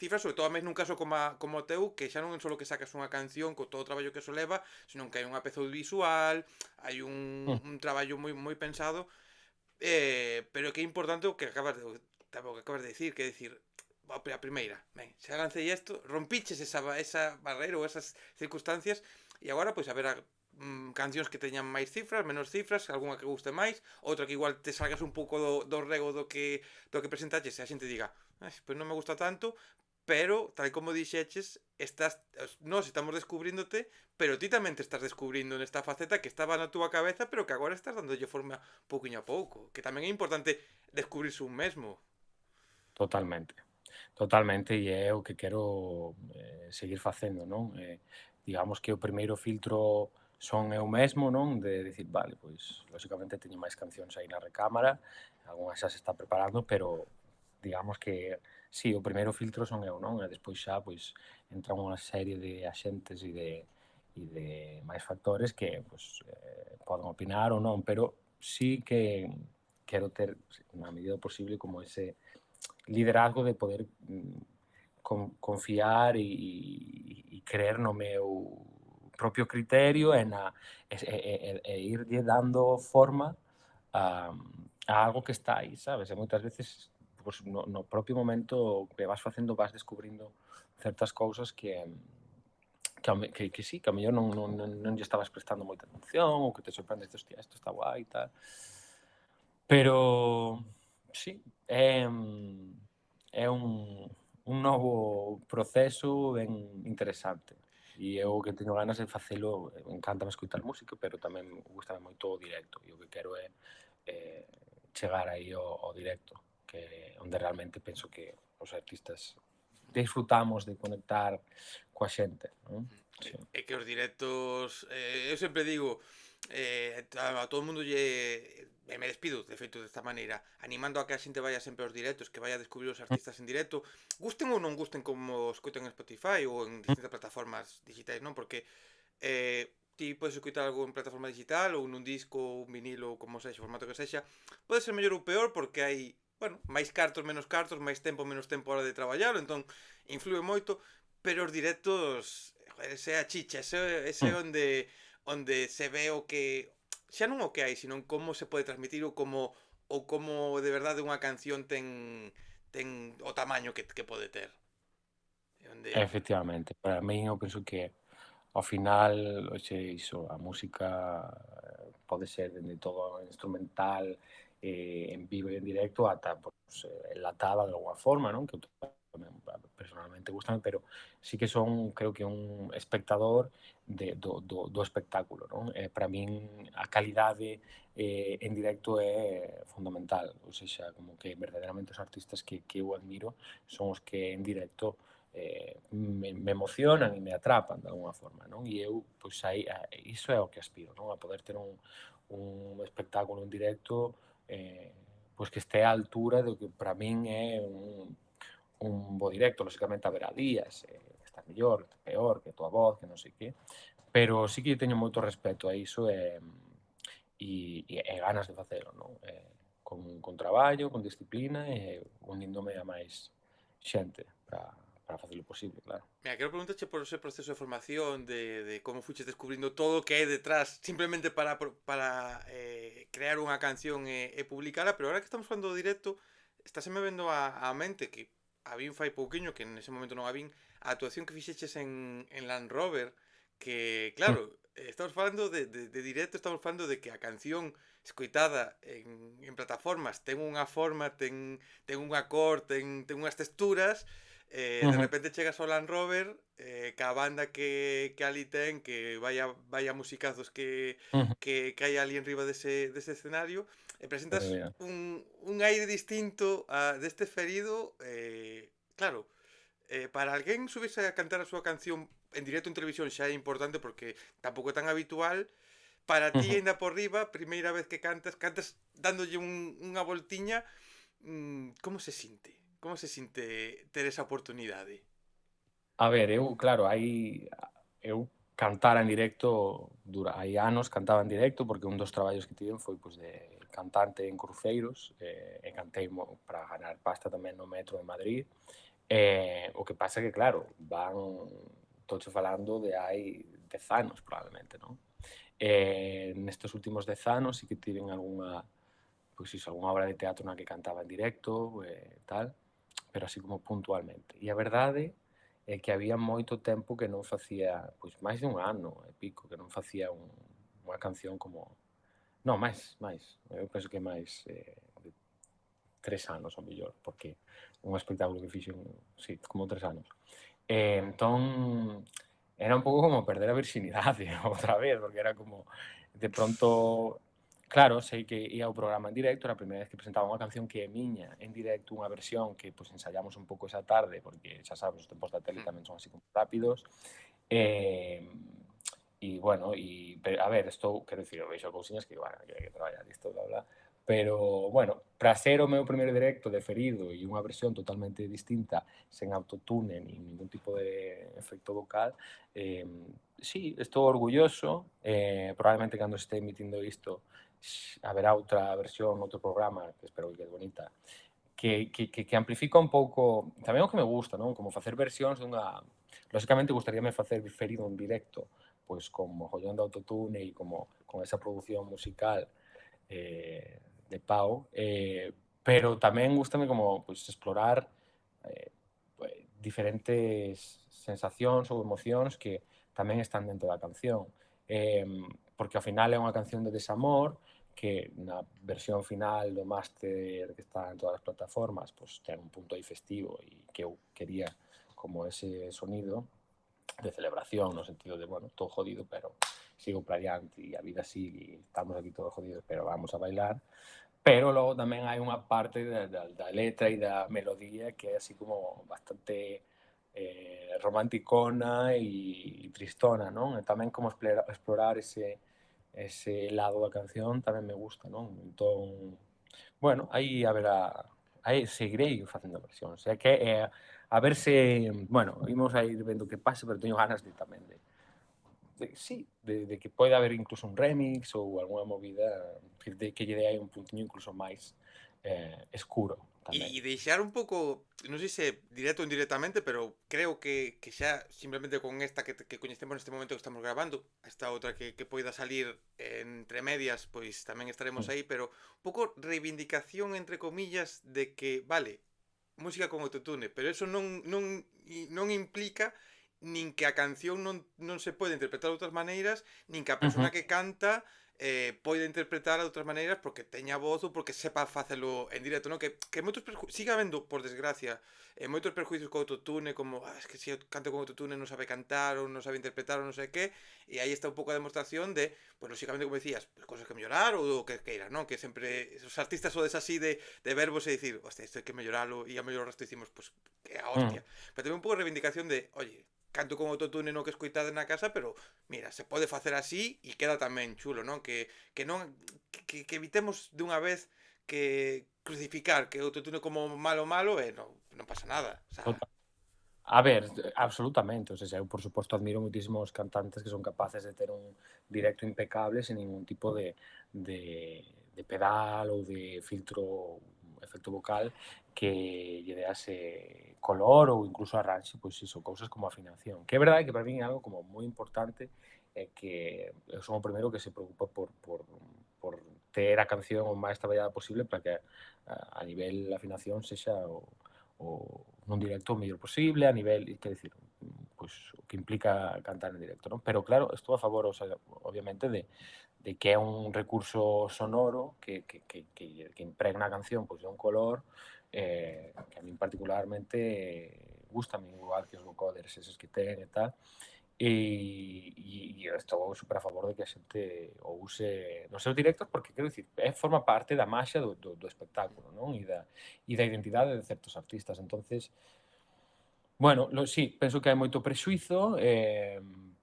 cifras, sobre todo a mes nun caso como o teu, que xa non é só que sacas unha canción con todo o traballo que eso leva, senón que hai unha peza visual, hai Mm. un traballo moi pensado, pero que é importante o que acabas de decir, que é decir, a primeira, ben, xa lancei isto, rompiches esa barrera ou esas circunstancias, e agora, pois, a ver cancións que teñan máis cifras, menos cifras, algunha que guste máis, outra que igual te salgas un pouco do rego do que presentaches e a xente diga, pois non me gusta tanto, pero, tal como dixeches, nós estamos descubríndote, pero ti tamén te estás descubrindo nesta faceta que estaba na túa cabeza, pero que agora estás dándolle forma pouquiño a pouco, que tamén é importante descubrirse un mesmo. Totalmente, totalmente, e é o que quero seguir facendo, non? Digamos que o primeiro filtro son eu mesmo, non? De dicir, vale, pois, lóxicamente teño máis cancións aí na recámara, algunhas xa se está preparando, pero digamos que sí, o primeiro filtro son eu, non? E despois xa, pois, entra unha serie de axentes e de máis factores que, pois, poden opinar ou non, pero sí que quero ter, na medida do posible, como ese liderazgo de poder confiar e creer no meu propio criterio e irlle dando forma a, a algo que está aí, sabes? E moitas veces pues, no propio momento que vas facendo vas descubrindo certas cousas que sí, que a mellor non lle estabas prestando moita atención ou que te sorprendes, hostia, isto está guai e tal. Pero sí, é un novo proceso ben interesante e eu o que teño ganas de facelo, encántame escoitar música, pero tamén gustame moito o directo e o que quero é chegar aí ao directo, que onde realmente penso que os artistas disfrutamos de conectar coa xente, non? Sí. É que os directos, eu sempre digo, a todo o mundo e me despido, de feito, desta maneira, animando a que a xente vaya sempre aos directos, que vaya a descubrir os artistas en directo, gusten ou non gusten como escoiten en Spotify ou en distintas plataformas digitais, non? Porque ti podes escoitar algo en plataforma digital ou nun disco ou un vinilo ou como sexa, formato que sexa, pode ser mellor ou peor porque hai, bueno, máis cartos, menos cartos, máis tempo, menos tempo a hora de traballar, entón influe moito, pero os directos, joder, ese é a chicha, ese é Mm. onde se ve o que xa non o que hai, sino como se pode transmitir ou como de verdade unha canción ten o tamaño que pode ter. E onde Efectivamente, para min eu penso que ao final, oxe, iso, a música pode ser dende todo instrumental, en vivo e en directo, ata pues, enlatada de alguma forma, non? Que tamén personalmente gustame, pero sí que son, creo que un espectador do espectáculo, non? Para min a calidade en directo é fundamental, ou seja, como que verdadeiramente os artistas que eu admiro son os que en directo me emocionan e me atrapan de alguna forma, non? E eu, pois aí, iso é o que aspiro, non? A poder ter un espectáculo en directo pois que este á altura do que para min é un bo directo. Lóxicamente haberá días que está mellor, que está peor, que a tua voz, que non sei que, pero sí que teño moito respeto a iso e ganas de facelo, non? Con traballo, con disciplina e uníndome a máis xente para para facelo posible, claro. Mira, quero preguntarche por ese proceso de formación, de como fuches descubrindo todo o que hai detrás simplemente para crear unha canción e publicala, pero ahora que estamos falando do directo, estáse me vendo a mente que a vin fai pouquiño, que nese momento non a vin, a actuación que fixeches en Land Rover, que Mm, claro, estamos falando de directo, estamos falando de que a canción escoitada en plataformas ten unha forma, ten un acorde, ten unhas texturas. De ujú, repente chegas ao Land Rover, ca banda que ali ten, que vaya musicazos ujú. que hai ali en riba dese escenario, e Pero presentas mira, un aire distinto deste ferido, claro, para alguén subirse a cantar a súa canción en directo en televisión xa é importante porque tampouco é tan habitual. Para ti, ujú. ainda por riba, primeira vez que cantas dándolle unha voltiña, como se sinte? Como se sinte ter esa oportunidade? A ver, eu, claro, eu cantar en directo hai anos cantaba en directo, porque un dos traballos que tiven foi, pois, de cantante en cruceiros, e cantei para ganar pasta tamén no metro de Madrid. O que pasa que, claro, tocho falando de hai 10 anos probablemente, non? Nestes últimos 10 anos sí que tiven pois iso, algunha obra de teatro na que cantaba en directo, tal, pero así como puntualmente. E a verdade é que había moito tempo que non facía, pois máis de un ano e pico, que non facía unha canción como... Non, máis. Eu penso que máis de 3 anos, ao mellor, porque un espectáculo que fixen, sí, como 3 anos. Entón, era un pouco como perder a virxinidade outra vez, porque era como, de pronto, claro, sei que ia ao programa en directo, era a primeira vez que presentaba unha canción que é miña en directo, unha versión que pois ensaiamos un pouco esa tarde, porque xa sabes, os tempos da tele Hmm. tamén son así como rápidos. Eh, e, bueno, a ver, estou, quero dicir, eu veixo cousiñas que, bueno, que hai que traballar isto, bla, bla, pero, bueno, para ser o meu primeiro directo de ferido e unha versión totalmente distinta, sen autotune nin ningún tipo de efecto vocal, sí, estou orgulloso. Probablemente cando este emitindo isto haberá outra versión, outro programa, que espero que quede bonita, que amplifica un pouco tamén o que me gusta, non? Como facer versións dunha... Lóxicamente, gustaríame facer ferido en directo, pois con mogollón de autotune e como con esa produción musical de Pau, pero tamén gustame como pois, explorar diferentes sensacións ou emocións que tamén están dentro da canción. Eh, Porque ao final é unha canción de desamor que na versión final do máster que está en todas as plataformas pois, ten un punto aí festivo e que eu quería como ese sonido de celebración, no sentido de, bueno, todo jodido, pero sigo para adiante e a vida sigue, estamos aquí todos jodidos, pero vamos a bailar. Pero logo tamén hai unha parte da letra e da melodía que é así como bastante romanticona e tristona, non? E tamén como explorar ese lado da canción tamén me gusta, non? Entón, bueno, aí haberá, aí seguirei facendo versións. É que a ver se, bueno, imos a ir vendo que pase, pero teño ganas de tamén sí, de que poida haber incluso un remix ou algunha movida que lle dé aí un puntiño incluso máis escuro tamén. E deixar un pouco, non sei se directo ou indirectamente, pero creo que xa simplemente con esta que coñecemos neste momento que estamos grabando, esta outra que poida salir entre medias, pois tamén estaremos Mm, aí, pero un pouco reivindicación entre comillas de que, vale, música con autotune, pero eso non implica nin que a canción non se pode interpretar de outras maneiras, nin que a ujú, persona que canta poida interpretar de outras maneiras porque teña voz ou porque sepa facelo en directo, non? Que moitos siga habendo, por desgracia, moitos perjuicios co autotune, como, es que se eu canto con autotune non sabe cantar ou non sabe interpretar ou non sei que, e aí está un pouco a demostración de, pues, lógicamente, como decías, pues, cosas que mellorar ou o que queiras, non? Que sempre os artistas sodes así de verbos e dicir, hostia, isto hai que melloralo e a mellor o resto dicimos, pues, que a mm. hostia. Pero tamén un pouco de reivindicación de, oye, canto con autotune no que escoitade na casa, pero mira, se pode facer así e queda tamén chulo, non? Que non que evitemos de unha vez que crucificar que o autotune como malo malo e non pasa nada. O sea, Total. A ver, absolutamente, o sea, eu por suposto admiro moitísimos cantantes que son capaces de ter un directo impecable sen ningún tipo de, de pedal ou de filtro, efecto vocal que lle dea color ou incluso arranxe, pois iso, cousas como afinación. Que é verdade que para mí é algo como moi importante, que eu son o primeiro que se preocupa por ter a canción o máis traballada posible para que a nivel afinación sexa nun directo o mellor posible, a nivel, quer dicir, pois o que implica cantar en directo, non? Pero claro, estou a favor, o sea, obviamente, de que é un recurso sonoro que impregna a canción pois, de un color que a min particularmente gusta, a min igual que os vocoders eses que ten e tal, e estou super a favor de que a xente o use nos seus directos porque, quero dicir, forma parte da maxia do espectáculo, non? E da identidade de certos artistas. Entonces, bueno, sí, penso que hai moito prexuizo,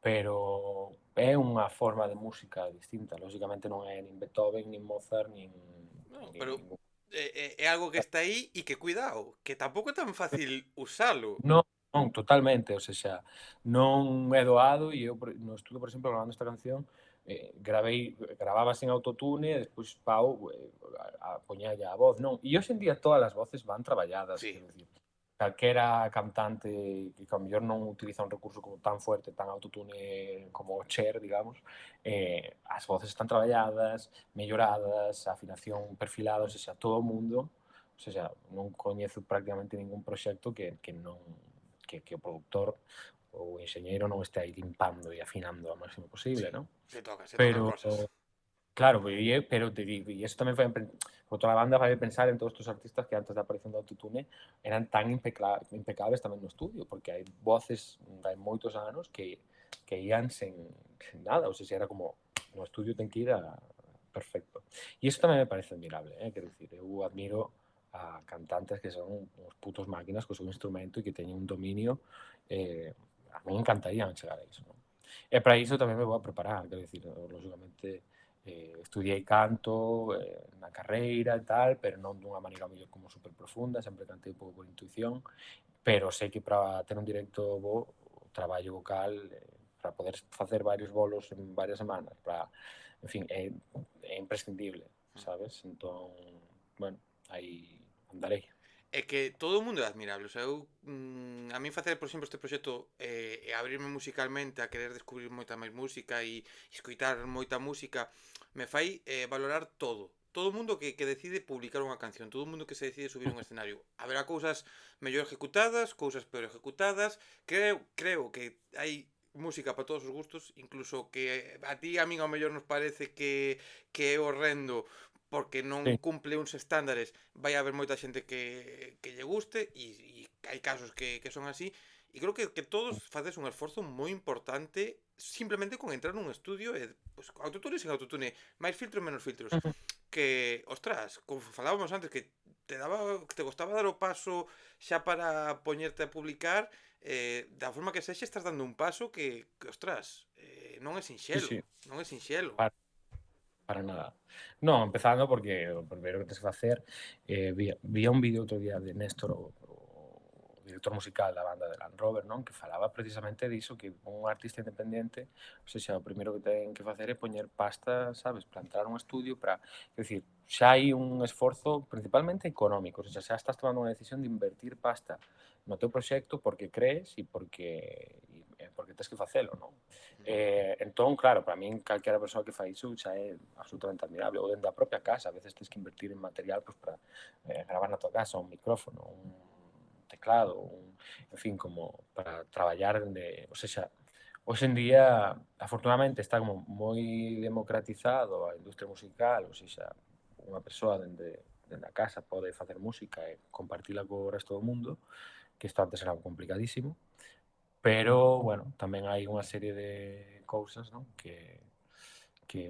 pero é unha forma de música distinta. Lógicamente non é nin Beethoven, nin Mozart, No, nin pero ningún. é algo que está aí e que, cuidado, que tampouco é tan fácil usalo. Non, non, totalmente, o sea, non é doado e eu no estudo, por exemplo, gravando esta canción, gravaba sin autotune e despois Pau poñalle a voz, non? E hoxe en día todas as voces van traballadas, Sí, quero dicir, calquera cantante que ao mellor non utiliza un recurso como tan fuerte, tan autotune como o Cher, digamos, as voces están traballadas, melloradas, a afinación perfilada, o sea, todo o mundo, o sea, non coñezo prácticamente ningún proxecto que non que o produtor ou o enxeñeiro non este aí limpando e afinando ao máximo posible, sí, non? se tocan Pero cosas. claro, pero te digo, e iso tamén fai por toda a banda fai pensar en todos estes artistas que antes da aparición do autotune eran tan impecables tamén no estudio, porque hai voces hai moitos anos que ian sen nada, ou sea, era como no estudio ten que ir a perfecto. E iso tamén me parece admirable, quero dicir, eu admiro a cantantes que son uns putos máquinas co seu instrumento e que teñen un dominio, a mí encantaría chegar a iso, non? E para iso tamén me vou a preparar, quero dicir, lógicamente, estudiei canto na carreira e tal, pero non dunha maneira mellor como super profunda, sempre cantei un pouco por intuición, pero sei que para ter un directo bo, o traballo vocal, para poder facer varios bolos en varias semanas, en fin, é imprescindible, sabes? Entón, bueno, aí andarei. É que todo o mundo é admirable, o sea, a min facer, por exemplo, este proxecto e abrirme musicalmente a querer descubrir moita máis música e escoitar moita música me fai valorar todo o mundo que decide publicar unha canción, todo o mundo que se decide subir un escenario. Haberá cousas mellor ejecutadas, cousas peor ejecutadas, creo que hai música para todos os gustos, incluso que a ti e a min ao mellor nos parece que é horrendo porque non Sí, cumple uns estándares, vai haber moita xente que lle guste e hai casos que son así. E creo que todos faces un esforzo moi importante simplemente con entrar nun estudio e pues, autotune sin autotune, máis filtros menos filtros. Que, ostras, como falábamos antes, que te gostaba dar o paso xa para poñerte a publicar, da forma que sexe estás dando un paso que ostras, non é sí, sinxelo, sí, non é sinxelo. para nada. Non, empezando porque o primeiro que tens que facer, vía un vídeo outro día de Néstor, o director musical da banda de Land Rover, non? Que falaba precisamente diso, que un artista independente, o sea, o primeiro que ten que facer é poñer pasta, sabes, plantar un estudio para, é dicir, xa hai un esforzo principalmente económico, o sea, xa estás tomando unha decisión de invertir pasta no teu proxecto porque crees e porque tens que facelo, non? Entón, claro, para min calquera persoa que fai iso xa é absolutamente admirable. Ou dentro da propia casa, a veces tens que invertir en material pues, para gravar na tua casa, un micrófono, un teclado, en fin, como para traballar o sea, hoxe en día, afortunadamente, está como moi democratizado a industria musical, ou seja, unha persoa dende a casa pode facer música e compartila co resto do mundo, que isto antes era complicadísimo, pero, bueno, tamén hai unha serie de cousas, non?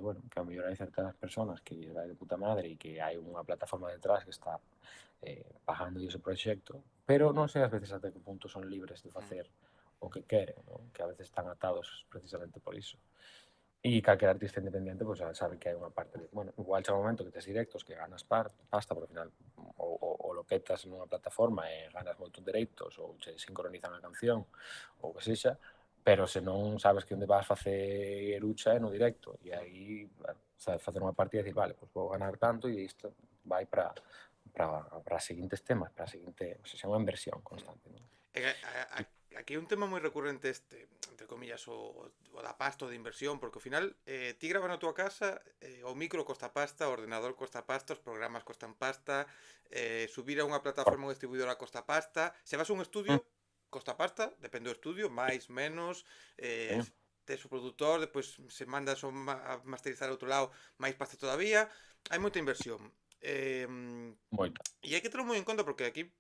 Bueno, que a mellor hai certas persoas que lle vai de puta madre e que hai unha plataforma detrás que está pagando ese proxecto, pero non sei ás veces até que punto son libres de facer o que queren, non? Que a veces están atados precisamente por iso. E calquer artista independiente pues, sabe que hai unha parte de, bueno, igual xa un momento que tes directos que ganas pasta, por ao final o lo petas nunha plataforma e ganas moitos dereitos ou che sincronizan a canción ou que sexa, pero se non sabes que onde vas facer erucha é no directo e aí sabes facer unha partida e dicir, vale, pues vou ganar tanto e isto vai para para seguintes temas, para seguinte, o sea, unha inversión constante, non? E Aquí hai un tema moi recurrente entre comillas, o da pasta ou de inversión, porque ao final ti grabas na tua casa, o micro costa pasta, o ordenador costa pasta, os programas costan pasta, subir a unha por plataforma ou distribuidora costa pasta, se vas a un mm, estudio, costa pasta, depende do estudio, máis, menos, sí, tes o produtor, depois se mandas a masterizar a outro lado, máis pasta todavía, hai moita inversión. Eh, moita. E hai que terlo moi en conta porque aquí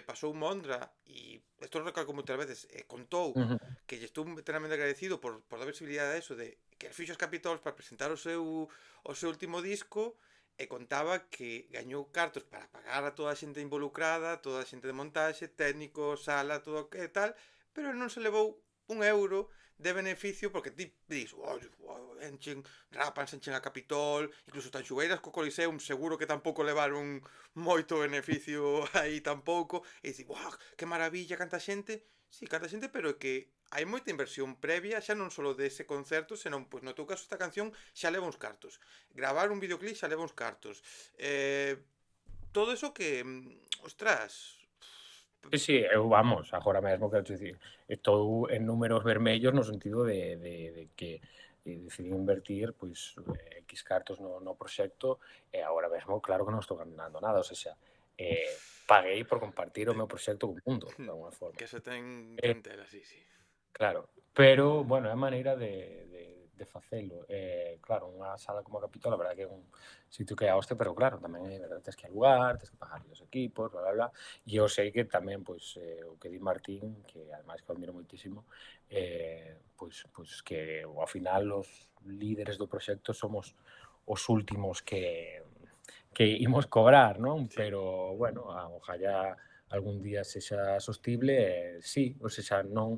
pasou Mondra e isto lo recalco moitas veces contou Ujú. que lle estou eternamente agradecido por dar visibilidade a eso de que el fixo os Capitols para presentar o seu último disco e contaba que gañou cartos para pagar a toda a xente involucrada, toda a xente de montaxe, técnico, sala, todo o que tal, pero non se levou un euro de beneficio porque ti dis, enchen, rapan, enchen a Capitol, incluso Tanxugueiras co Coliseum seguro que tampouco levaron moito beneficio aí tampouco, e dicir, "Buah, que maravilla, canta xente", sí, canta xente, pero é que hai moita inversión previa, xa non só dese concerto, senón, pois no teu caso esta canción xa leva uns cartos, gravar un videoclip xa leva uns cartos, todo eso que, ostras, Sí, sí, eu vamos, agora mesmo quero dicir, estou en números vermellos no sentido de que decidín invertir pois X cartos no proxecto e agora mesmo claro que non estou ganando nada, ou sexa, paguei por compartir o eh, meu proxecto co mundo, de alguma forma. que se Eh, ten tela, sí, sí. Claro, pero, bueno, é a maneira de facelo. Claro, unha sala como a Capitol, a verdade que é un sitio que é a hostia, pero claro, tamén é verdade, tes que alugar, tes que pagar os equipos, bla, bla, bla. E eu sei que tamén, pois, o que di Martín, que ademais que o admiro moitísimo, pois que ao final os líderes do proxecto somos os últimos que imos cobrar, non? Sí. Pero, bueno, oxallá algún día sexa sostible, sí, ou sexa, non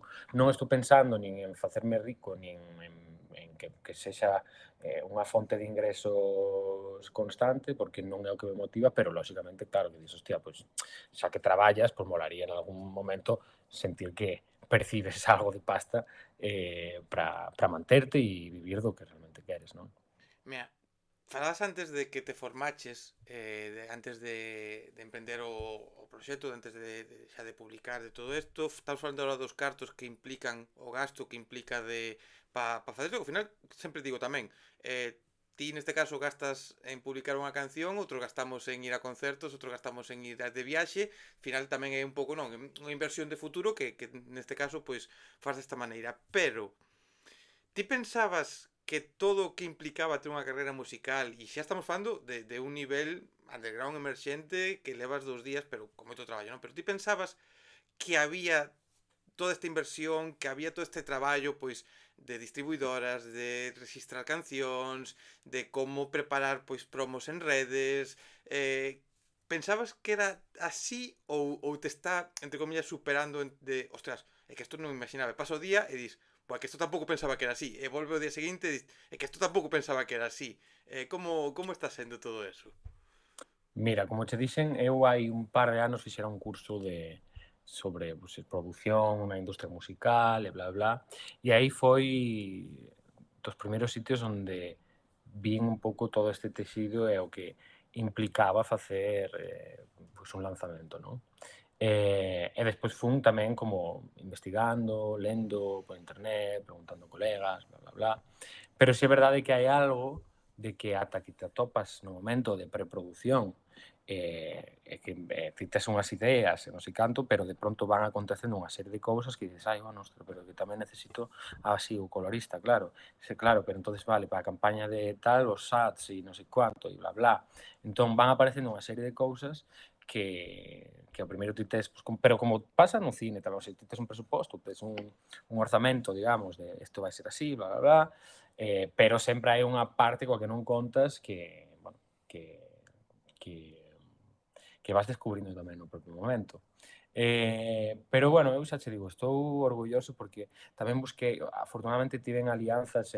estou pensando nin en facerme rico, nin en que sexa unha fonte de ingresos constante, porque non é o que me motiva, pero lóxicamente, claro, que dis, hostia, pois, xa que traballas, pois molaría en algún momento sentir que percibes algo de pasta para manterte e vivir do que realmente queres, non? Mira, falabas antes de que te formaches, antes de emprender o proxecto, antes xa de publicar de todo isto, estamos falando agora dos cartos que implican o gasto que implica pa facer isto, que ao final sempre digo tamén, ti neste caso gastas en publicar unha canción, outros gastamos en ir a concertos, outros gastamos en ir de viaxe, ao final tamén é un pouco, non, unha inversión de futuro que neste caso pois faz desta maneira, pero ti pensabas que todo o que implicaba ter unha carreira musical, e xa estamos falando de un nivel underground emerxente que levas 2 días, pero con moito traballo, non? Pero ti pensabas que había toda esta inversión, que había todo este traballo, pois, de distribuidoras, de registrar cancións, de como preparar, pois, promos en redes, pensabas que era así ou te está, entre comillas, superando de, ostras, é que isto non me imaginaba, pasa o día e dis, pois que isto tampouco pensaba que era así, e volve o día seguinte e dis, é que isto tampouco pensaba que era así, como está sendo todo eso? Mira, como che dixen, eu hai un par de anos fixera un curso sobre pues, produción na industria musical e bla, bla, e aí foi dos primeiros sitios onde vin un pouco todo este texido e o que implicaba facer pues un lanzamento, non? E despois fun tamén como investigando, lendo por internet, preguntando a colegas, bla, bla, bla. Pero si é verdade que hai algo de que ata que te atopas no momento de preproducción e que ti tes unhas ideas e non sei canto, pero de pronto van acontecendo unha serie de cousas que dices, ai, bueno, ostras, pero que tamén necesito así o colorista, claro. Claro, pero entonces vale, para a campaña de tal, os ads e non sei cuánto e bla, bla. Entón van aparecendo unha serie de cousas que ao primeiro ti tes, pues, pero como pasa no cine tamén, o sea, ti tes un presuposto, tes un orzamento, digamos, de isto vai ser así, bla, bla, bla, pero sempre hai unha parte coa que non contas que, bueno, que, que vas descubrindo tamén no propio momento. Pero bueno, eu xa che digo, estou orgulloso porque tamén busquei, afortunadamente tiven alianzas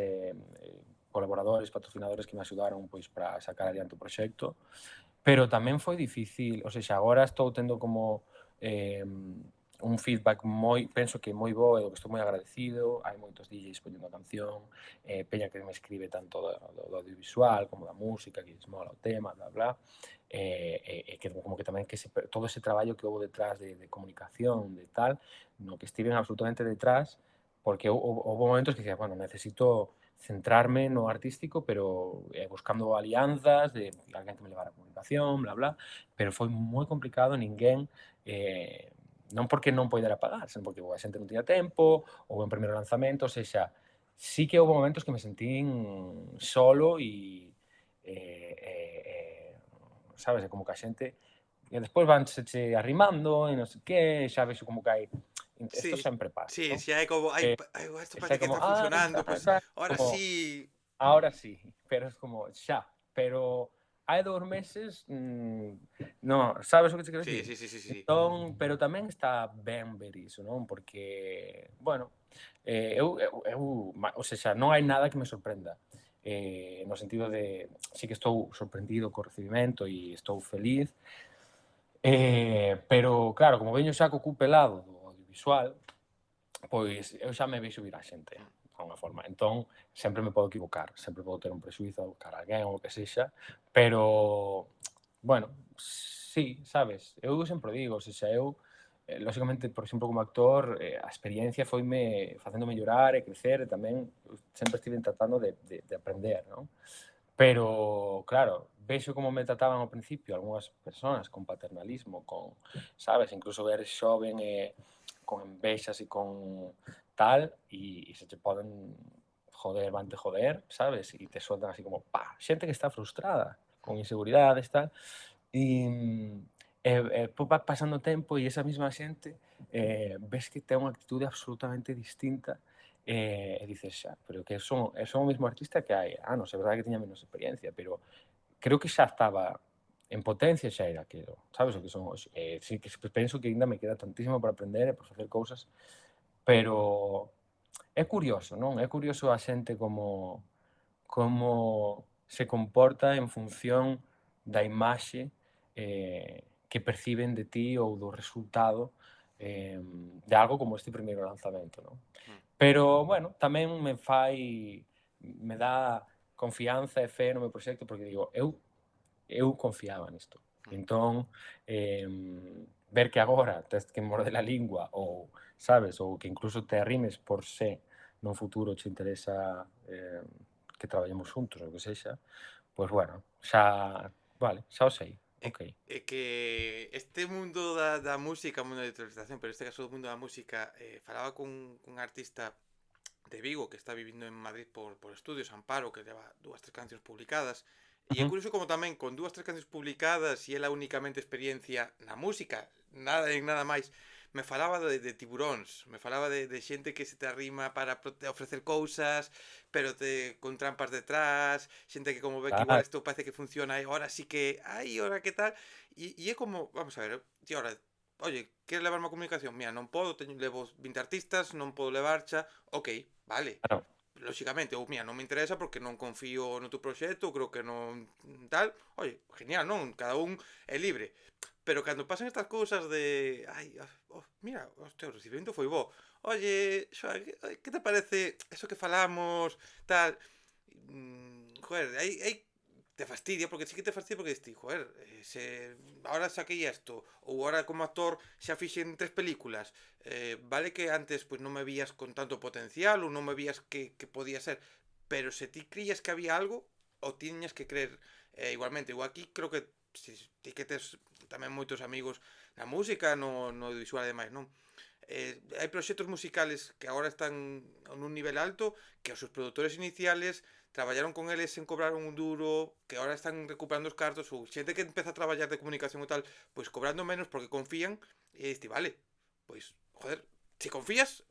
colaboradores, patrocinadores que me axudaron pois para sacar adiante o proxecto, pero tamén foi difícil, ou seja, agora estou tendo como un feedback penso que moi bo e do que estou moi agradecido. Hai moitos DJs poñendo a canción, peña que me escribe tanto do audiovisual como da música, que lles mola o tema, bla, bla. Que como que tamén todo ese traballo que houve detrás de comunicación, de tal, no que estiven absolutamente detrás, porque houve momentos que dicía, bueno, necesito centrarme no artístico, pero buscando alianzas de alguén que me levara a comunicación, bla, bla, pero foi moi complicado, ninguén non porque non poidera pagar, senón porque a xente non tiña tempo, ou en primeiro lanzamento, ou sexa, sí que houve momentos que me sentín solo e sabes, como que a xente e despois vanse arrimando e non sei que, xa ves como que hai isto Sí, sempre pasa, sí, non? sí, hai como, Eh, esto xa parece que como, está funcionando, pues tal, ahora como, sí. ahora sí, pero es como, xa, pero hai 2 meses, no, sabes o que te quero Sí, dicir? sí, sí, sí, sí. Entón, pero tamén está ben ver iso, non? Porque, bueno, ou sexa, non hai nada que me sorprenda. No sentido de, sí que estou sorprendido co recibimento e estou feliz, pero, claro, como veño xa co cu pelado do audiovisual, pois eu xa me veixo vir a xente, Mm. de alguna forma. Entón, sempre me podo equivocar, sempre podo ter un prexuizo cara a alguén ou o que sexa, pero, bueno, sí, sabes, eu sempre digo, sexa, eu, lóxicamente, por exemplo, como actor, a experiencia foime facendo mellorar e crecer, e tamén sempre estive tratando de aprender, non? Pero, claro, vexo como me trataban ao principio algunhas persoas con paternalismo, sabes, incluso ver xoven e con envexas e con tal, e se te poden joder, vante joder, sabes? E te soltan así como, pa, xente que está frustrada, con inseguridades, tal, va pasando o tempo e esa mesma xente ves que ten unha actitude absolutamente distinta e dices xa, pero que son o mesmo artista que hai anos, é verdade que tiña menos experiencia, pero creo que xa estaba en potencia, xa era aquilo, sabes o que son hoxe? Sí que penso que aínda me queda tantísimo por aprender e por facer cousas, pero é curioso, non? É curioso a xente como se comporta en función da imaxe que perciben de ti ou do resultado de algo como este primeiro lanzamento, non? Mm. Pero, bueno, tamén me dá confianza e fe no meu proxecto porque digo, eu confiaba nisto. Mm. Entón, ver que agora tes que morder a lingua ou, sabes, ou que incluso te arrimes por se nun futuro che interesa que traballemos xuntos ou que sexa, pois bueno, vale, xa o sei, É, ok. é que este mundo da música, o mundo da interpretación, pero este caso do mundo da música, falaba cun artista de Vigo que está vivindo en Madrid por estudios, Amparo, que leva 2, 3 cancións publicadas. E é Ujú. curioso como tamén con 2, 3 cancións publicadas e ela únicamente experiencia na música, nada en nada máis, me falaba de tiburóns, me falaba de xente que se te arrima para ofrecer cousas, pero con trampas detrás, xente que como ve que igual Claro, isto parece que funciona, e ahora sí que, ai, ahora que tal, e é como, vamos a ver, ti ahora, oye, queres levarme a comunicación? Mira, non podo, levo 20 artistas, non podo levarcha, ok, vale, claro, lóxicamente, ou mira, non me interesa porque non confío no teu proxecto, creo que non tal, oye, genial, non? Cada un é libre. Pero cando pasan estas cousas de, ai, mira, hostia, o recibimento foi bo. Oye, Xoa, que te parece eso que falamos, tal? Joder, aí te fastidia, porque sí que te fastidia porque dices, joder, ahora saquei isto, ou ahora como actor xa fixen 3 películas, vale que antes pues non me vías con tanto potencial ou non me vías que podía ser, pero se ti crías que había algo, o tiñas que creer igualmente. Eu aquí creo que ti que tes tamén moitos amigos na música, no visual ademais, non? Hai proxectos musicales que agora están nun nivel alto que os seus produtores iniciales traballaron con eles sen cobrar un duro, que ahora están recuperando os cartos, ou xente que empeza a traballar de comunicación e tal, pois cobrando menos porque confían, e diste, vale, pois, joder, se confías,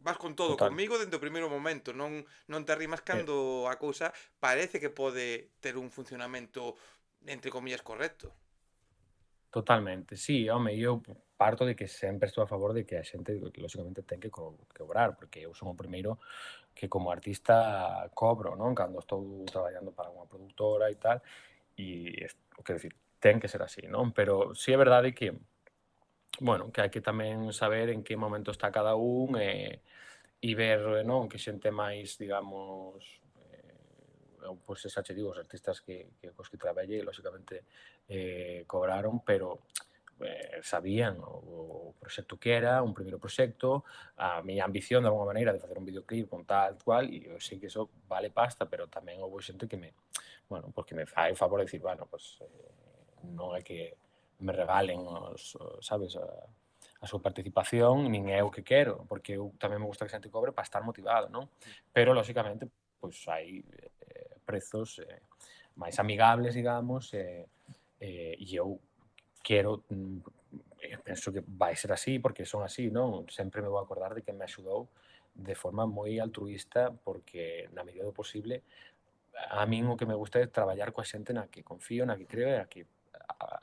vas con todo total. conmigo dentro do primeiro momento, non te arrimas cando a cousa parece que pode ter un funcionamento entre comillas correcto. Totalmente, sí, home, eu parto de que sempre estou a favor de que a xente, lóxicamente, ten que cobrar, porque eu son o primeiro que como artista cobro, non? Cando estou traballando para unha produtora e tal, quero dicir, ten que ser así, non? Pero sí é verdade que bueno, que hai que tamén saber en que momento está cada un e ver, non, que xente máis, digamos, eu, pois, xa che digo, os artistas que cos que traballei, lóxicamente, cobraron, pero sabían o proxecto que era, un primeiro proxecto, a miña ambición de alguma maneira de facer un videoclip con tal cual, e eu sei que eso vale pasta, pero tamén houve xente que me, bueno, porque me fai o favor de decir, bueno, pues non é que me regalen sabes, a súa participación, nin é o que quero, porque eu tamén me gusta que a xente cobre para estar motivado, non? Pero, lóxicamente, pois hai prezos máis amigables, digamos, e eu quero, penso que vai ser así, porque son así, non? Sempre me vou acordar de que me axudou de forma moi altruista, porque na medida do posible a min o que me gusta é traballar coa xente na que confío, na que creo e a que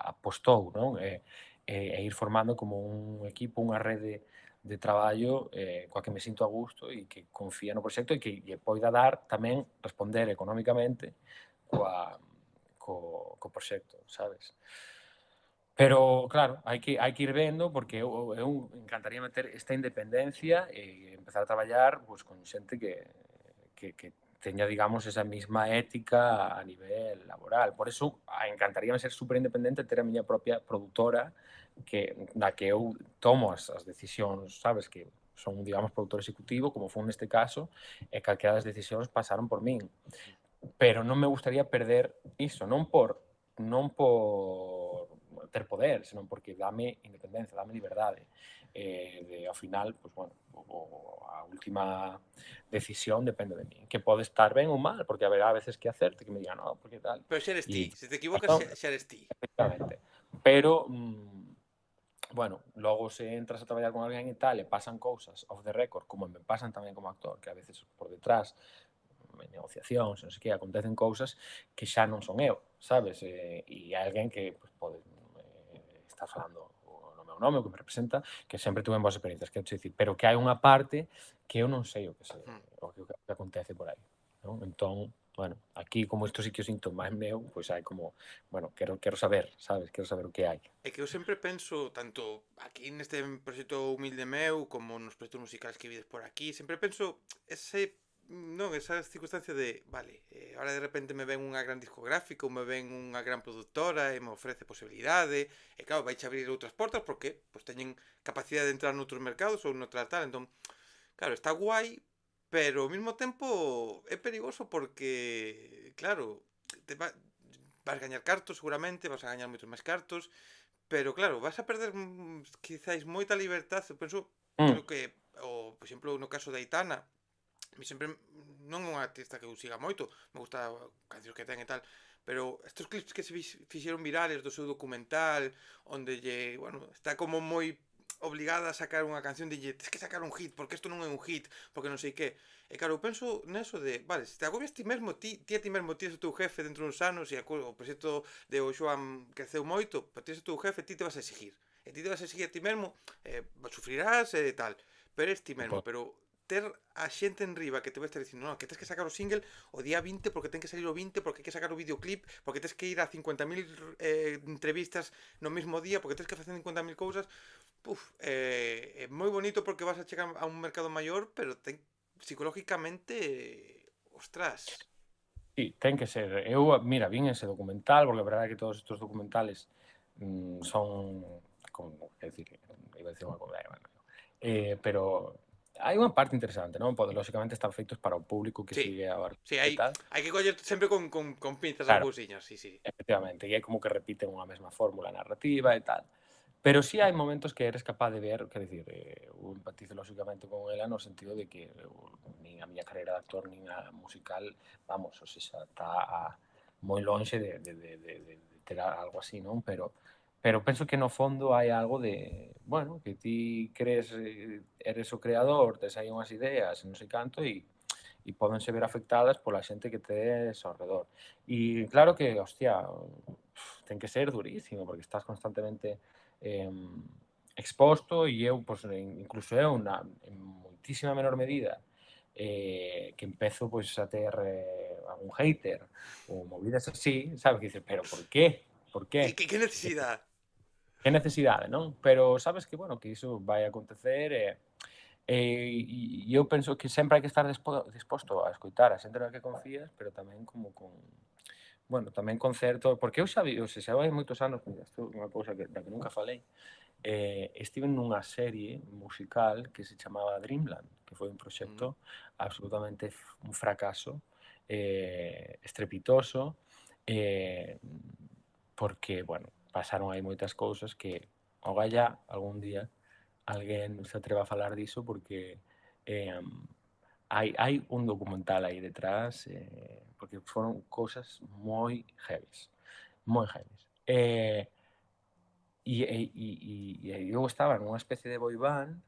apostou, non? E ir formando como un equipo, unha rede de traballo coa que me sinto a gusto e que confía no proxecto e que lle poida dar tamén responder económicamente co proxecto, sabes? Pero, claro, hai que ir vendo porque eu encantaría meter esta independencia e empezar a traballar pois, con xente que teña, digamos, esa mesma ética a nivel laboral. Por eso, encantaríame ser super independente, ter a miña propia produtora na que eu tomo as decisións, sabes, que son, digamos, produtor executivo, como foi neste caso, e calquera das decisións pasaron por min. Pero non me gustaría perder iso, non por ter poder, senón porque dame independencia, dame liberdade. Ao final, pues, bueno, a última decisión depende de min, que pode estar ben ou mal, porque haberá veces que acerte, que me digan, no, porque tal. Pero xa eres ti, E se te equivocas razón, xa eres ti. efectivamente. Pero, bueno, logo se entras a traballar con alguén e tal, e pasan cousas off the record, como me pasan tamén como actor, que a veces por detrás negociacións, non sei que, acontecen cousas que xa non son eu, sabes? E hai alguén que pues, pode estar falando no meu nome, o que me representa, que sempre tuve boas experiencias, quero dicir, pero que hai unha parte que eu non sei Hmm. o que acontece por aí, non? Entón, bueno, aquí como isto sí que o sinto máis meu, pois hai como, bueno, quero saber, sabes? Quero saber o que hai. É que eu sempre penso, tanto aquí neste proxecto humilde meu, como nos proxectos musicais que vides por aquí, sempre penso ese, non, esa circunstancia de, vale, ahora de repente me ven unha gran discográfica ou me ven unha gran productora e me ofrece posibilidade, e claro, vai abrir outras portas porque pues, teñen capacidade de entrar noutros mercados ou noutra tal, entón, claro, está guai, pero ao mesmo tempo é perigoso porque, claro, te va, vas gañar cartos seguramente, vas a gañar moitos máis cartos, pero claro, vas a perder quizáis moita libertad, eu penso, Mm, creo que, o, por exemplo, no caso da Aitana, mi sempre non é unha artista que eu siga moito, me gusta cancións que ten e tal, pero estos clips que se fixeron virales do seu documental, onde lle, bueno, está como moi obligada a sacar unha canción de lle, tens que sacar un hit, porque isto non é un hit, porque non sei que. E claro, eu penso neso de, vale, se te agobias ti mesmo, ti a ti mesmo, ti és o teu jefe dentro dos anos e o proxecto de o Xoan creceu moito, pero ti és o teu jefe, ti te vas a exigir. E ti te vas a exigir a ti mesmo, sufrirás e tal, pero és ti mesmo, suposto. pero ter a xente en riba que te vai estar dicindo no, que tens que sacar o single o día 20 porque ten que salir o 20 porque hai que sacar o videoclip porque tens que ir a 50.000 entrevistas no mesmo día porque tens que facer 50.000 cousas é moi bonito porque vas a chegar a un mercado maior pero psicológicamente ostras. Sí, ten que ser. Eu, mira, vin ese documental, porque a verdade é que todos estes documentales son, como, quer decir, iba a decir unha cousa, bueno, pero hai unha parte interesante, non? Pode, lóxicamente, están feitos para o público que Sí, sigue a sí, artista e tal. hai que coller sempre con pinzas as Claro, cousiñas, sí, sí. efectivamente, e é como que repiten unha mesma fórmula narrativa e tal. Pero sí hai momentos que eres capaz de ver, quer dicir, eu empatizo lóxicamente con ela no sentido de que nin a miña carreira de actor nin a musical, vamos, o sea, está moi lonxe de ter algo así, non? Pero penso que no fondo hai algo de, bueno, que ti crees, eres o creador, tes aí unhas ideas, non sei canto, e pódense ver afectadas pola xente que tes ao redor. E claro que, hostia, ten que ser durísimo, porque estás constantemente eh, exposto e eu, pues, incluso eu, en moitísima menor medida, que empezo pois, a ter algún hater ou movidas así, sabes? Que dices, pero por qué? Por qué? Que necesidade? que necesidade, non? Pero sabes que, bueno, que iso vai acontecer e eu penso que sempre hai que estar disposto a escoitar a xente na que confías, pero tamén como con, bueno, tamén con certo, porque eu xa vi, xa vai moitos anos, mira, isto é unha cousa da que nunca falei, estive nunha serie musical que se chamaba Dreamland, que foi un Mm. proxecto absolutamente un fracaso, estrepitoso, porque, bueno, pasaron aí moitas cousas que ogallá algún día alguén se atreva a falar diso porque eh, hai un documental aí detrás, porque foron cousas moi heavies, moi heavies. Eu estaba nunha especie de boy band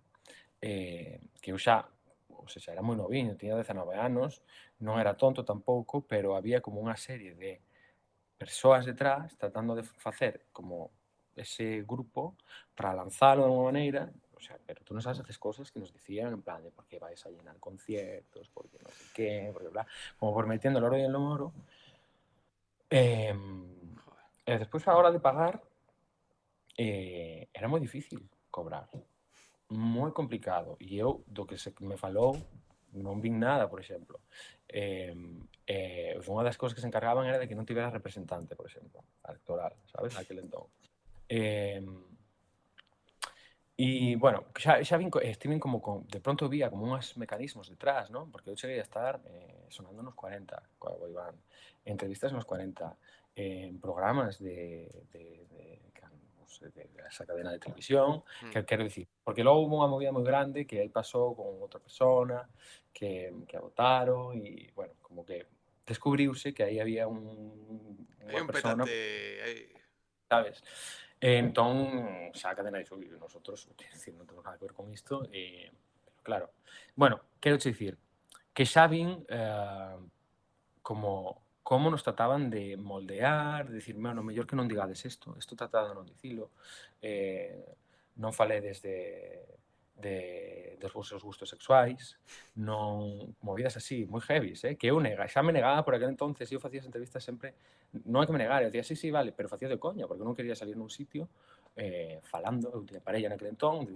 que eu xa, ou seja, era moi noviño, tiña 19 anos, non era tonto tampouco, pero había como unha serie de persoas detrás tratando de facer como ese grupo para lanzalo de unha maneira, o sea, pero tú non sabes as cousas que nos dicían en plan de por que vais a llenar conciertos, porque non sei qué, porque bla, como por metiendo el oro y el loro. Eh, Joder. e despois a hora de pagar era moi difícil cobrar. Moi complicado. E eu, do que se me falou, non vin nada, por exemplo. Unha das cousas que se encargaban era de que non tivera representante, por exemplo, electoral, sabes, naquele entón. Eh, E, bueno, xa vin, estiven como con, de pronto vía como unhas mecanismos detrás, non? Porque eu cheguei a estar sonando nos 40, coa boy band, entrevistas nos 40, en programas esa cadena de televisión, Mm. que quero dicir, porque logo hubo unha movida moi grande que aí pasou con outra persona, que a votaron, e, bueno, como que descubriuse que aí había Hai unha un persona, petate. Hai... sabes? Entón, xa a cadena dixo, nosotros, decir, non temos nada que ver con isto, pero claro, bueno, quero che dicir, que xa vin como nos trataban de moldear, de dicir, bueno, mellor que non digades isto tratado de non dicilo, non faledes dos vosos gustos sexuais, non movidas así, moi heavies, que eu xa me negaba por aquel entonces, eu facía as entrevistas sempre, non é que me negara, eu dicía, sí, vale, pero facía de coña, porque non quería salir nun sitio falando, eu tiña parella naquele entón,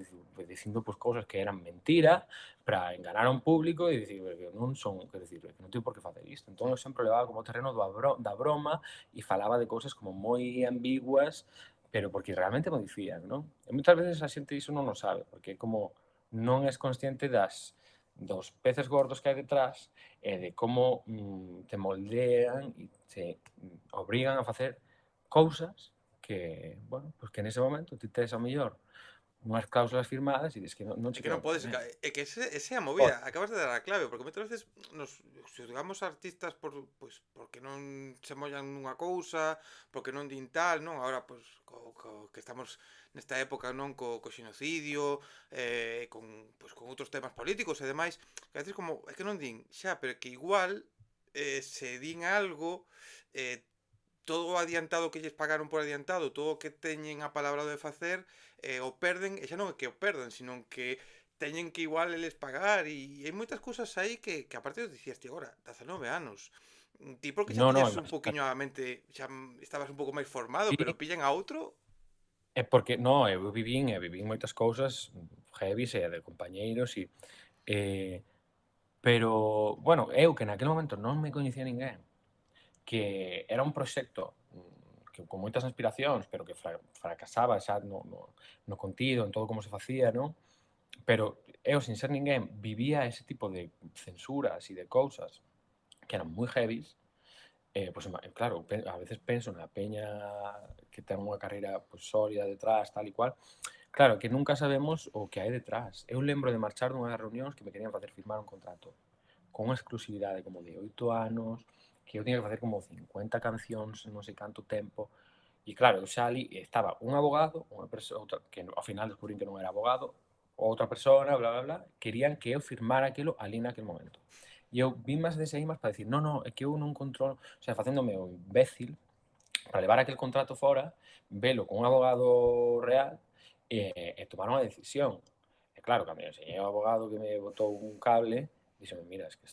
dicindo pues, cousas que eran mentira, para enganar a un público e dicir que non son, que decir, que non teño por que facer isto. Entón eu sempre levaba como o terreno da broma e falaba de cousas como moi ambiguas, pero porque realmente mo dicían, non? E moitas veces a xente iso non o sabe, porque como non és consciente dos peces gordos que hai detrás e de como te moldean e te obrigan a facer cousas que, bueno, pues que nese momento ti tes a mellor unhas cláusulas firmadas e dis que non É che que non quero podes, poner. é que ese é a movida, acabas de dar a clave, porque moitas veces nos xudgamos artistas por, pois, porque non se mollan nunha cousa, porque non din tal, non? Agora, pois, que estamos nesta época, non? Co xenocidio, con outros temas políticos e demais, que a veces como, é que non din, xa, pero que igual, se din algo, eh, todo o adiantado que lles pagaron por adiantado, todo o que teñen a palabra de facer, o perden, e xa non é que o perdan, sino que teñen que igual eles pagar, e hai moitas cousas aí que aparte dicías ti agora, 19 anos, ti porque xa No, no, tiñas un imagínate. poquinho a mente, xa estabas un pouco máis formado, Sí, pero pillan a outro, é porque, no, eu vivín moitas cousas heavies e de compañeiros eh, pero, bueno, eu que naquele momento non me coñecía ninguén, que era un proxecto que con moitas aspiracións, pero que fracasaba xa no contido, en todo como se facía, non? Pero eu, sin ser ninguén, vivía ese tipo de censuras e de cousas que eran moi heavies. Pues, claro, a veces penso na peña que ten unha carreira pues, sólida detrás, tal e cual. Claro, que nunca sabemos o que hai detrás. Eu lembro de marchar dunha das reunións que me querían facer firmar un contrato con unha exclusividade como de 8 anos, que eu tiña que facer como 50 cancións en non sei canto tempo. E claro, eu xa ali estaba un abogado, unha persoa, que ao final descubrín que non era abogado, outra persona, bla, bla, bla, querían que eu firmara aquilo ali naquele momento. E eu vin máis dese imas para dicir, no, é que eu non controlo, o sea, facéndome o imbécil, para levar aquel contrato fora, velo con un abogado real e tomar unha decisión. E claro, cando me enseñei ao abogado que me botou un cable, díxome, mira, es que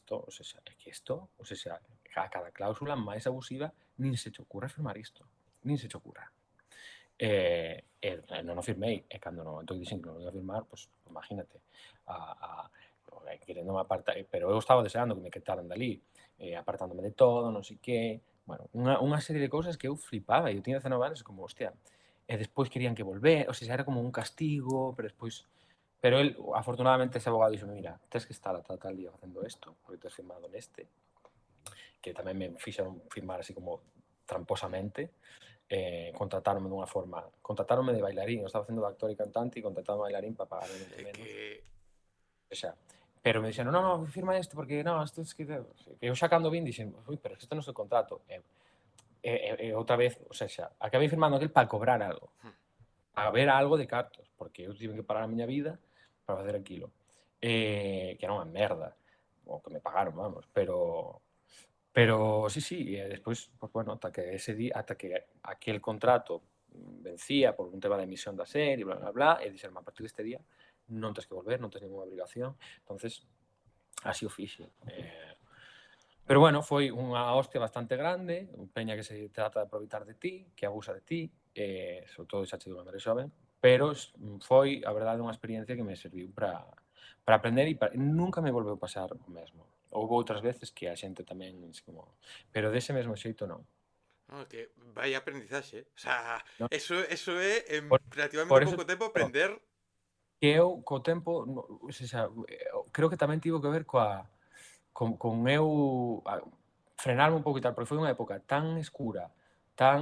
a cada cláusula máis abusiva, nin se te ocurra firmar isto, nin se te ocurra. non o firmei, e cando no momento que dixen que non o ia firmar, pois imagínate, a, a querendo apartar, pero eu estaba deseando que me quitaran dali, apartándome de todo, non sei que, bueno, unha serie de cousas que eu flipaba, e eu tiña 19 anos como, hostia, e despois querían que volver, o sea, era como un castigo, pero despois, pero el, afortunadamente, ese abogado dixo, mira, tes que estar a tal día facendo isto, porque tes firmado neste, que tamén me fixeron firmar así como tramposamente, contrataronme dunha forma, contrataronme de bailarín, eu estaba facendo de actor e cantante e contrataron bailarín para pagarme moito É menos. que O sea, pero me dixeron, no, firma isto porque no, isto es que eu xa cando vin dixen, ui, pero isto non é o contrato. E outra vez, o sea, xa, acabei firmando aquel para cobrar algo, para ver algo de cartos, porque eu tive que parar a miña vida para facer aquilo. Que era unha merda, o que me pagaron, vamos, pero sí, sí, e despois, pues bueno, ata que ese día, ata que aquel contrato vencía por un tema de emisión da serie, bla, bla, bla, e dixeron, a partir deste día non tens que volver, non tens ninguna obrigación. Entonces, así o fixe. Pero bueno, foi unha hostia bastante grande, un peña que se trata de aproveitar de ti, que abusa de ti, sobre todo xa che digo, cando eres xoven, pero foi, a verdade, unha experiencia que me serviu para aprender e nunca me volveu pasar o mesmo. Houve outras veces que a xente tamén, como, pero dese mesmo xeito non. no, é que vai aprendizaxe. O sea, Non? eso é en Por, relativamente por eso pouco tempo digo aprender. que eu, co tempo, o sea, creo que tamén tivo que ver con eu frenarme un pouco e tal, porque foi unha época tan escura,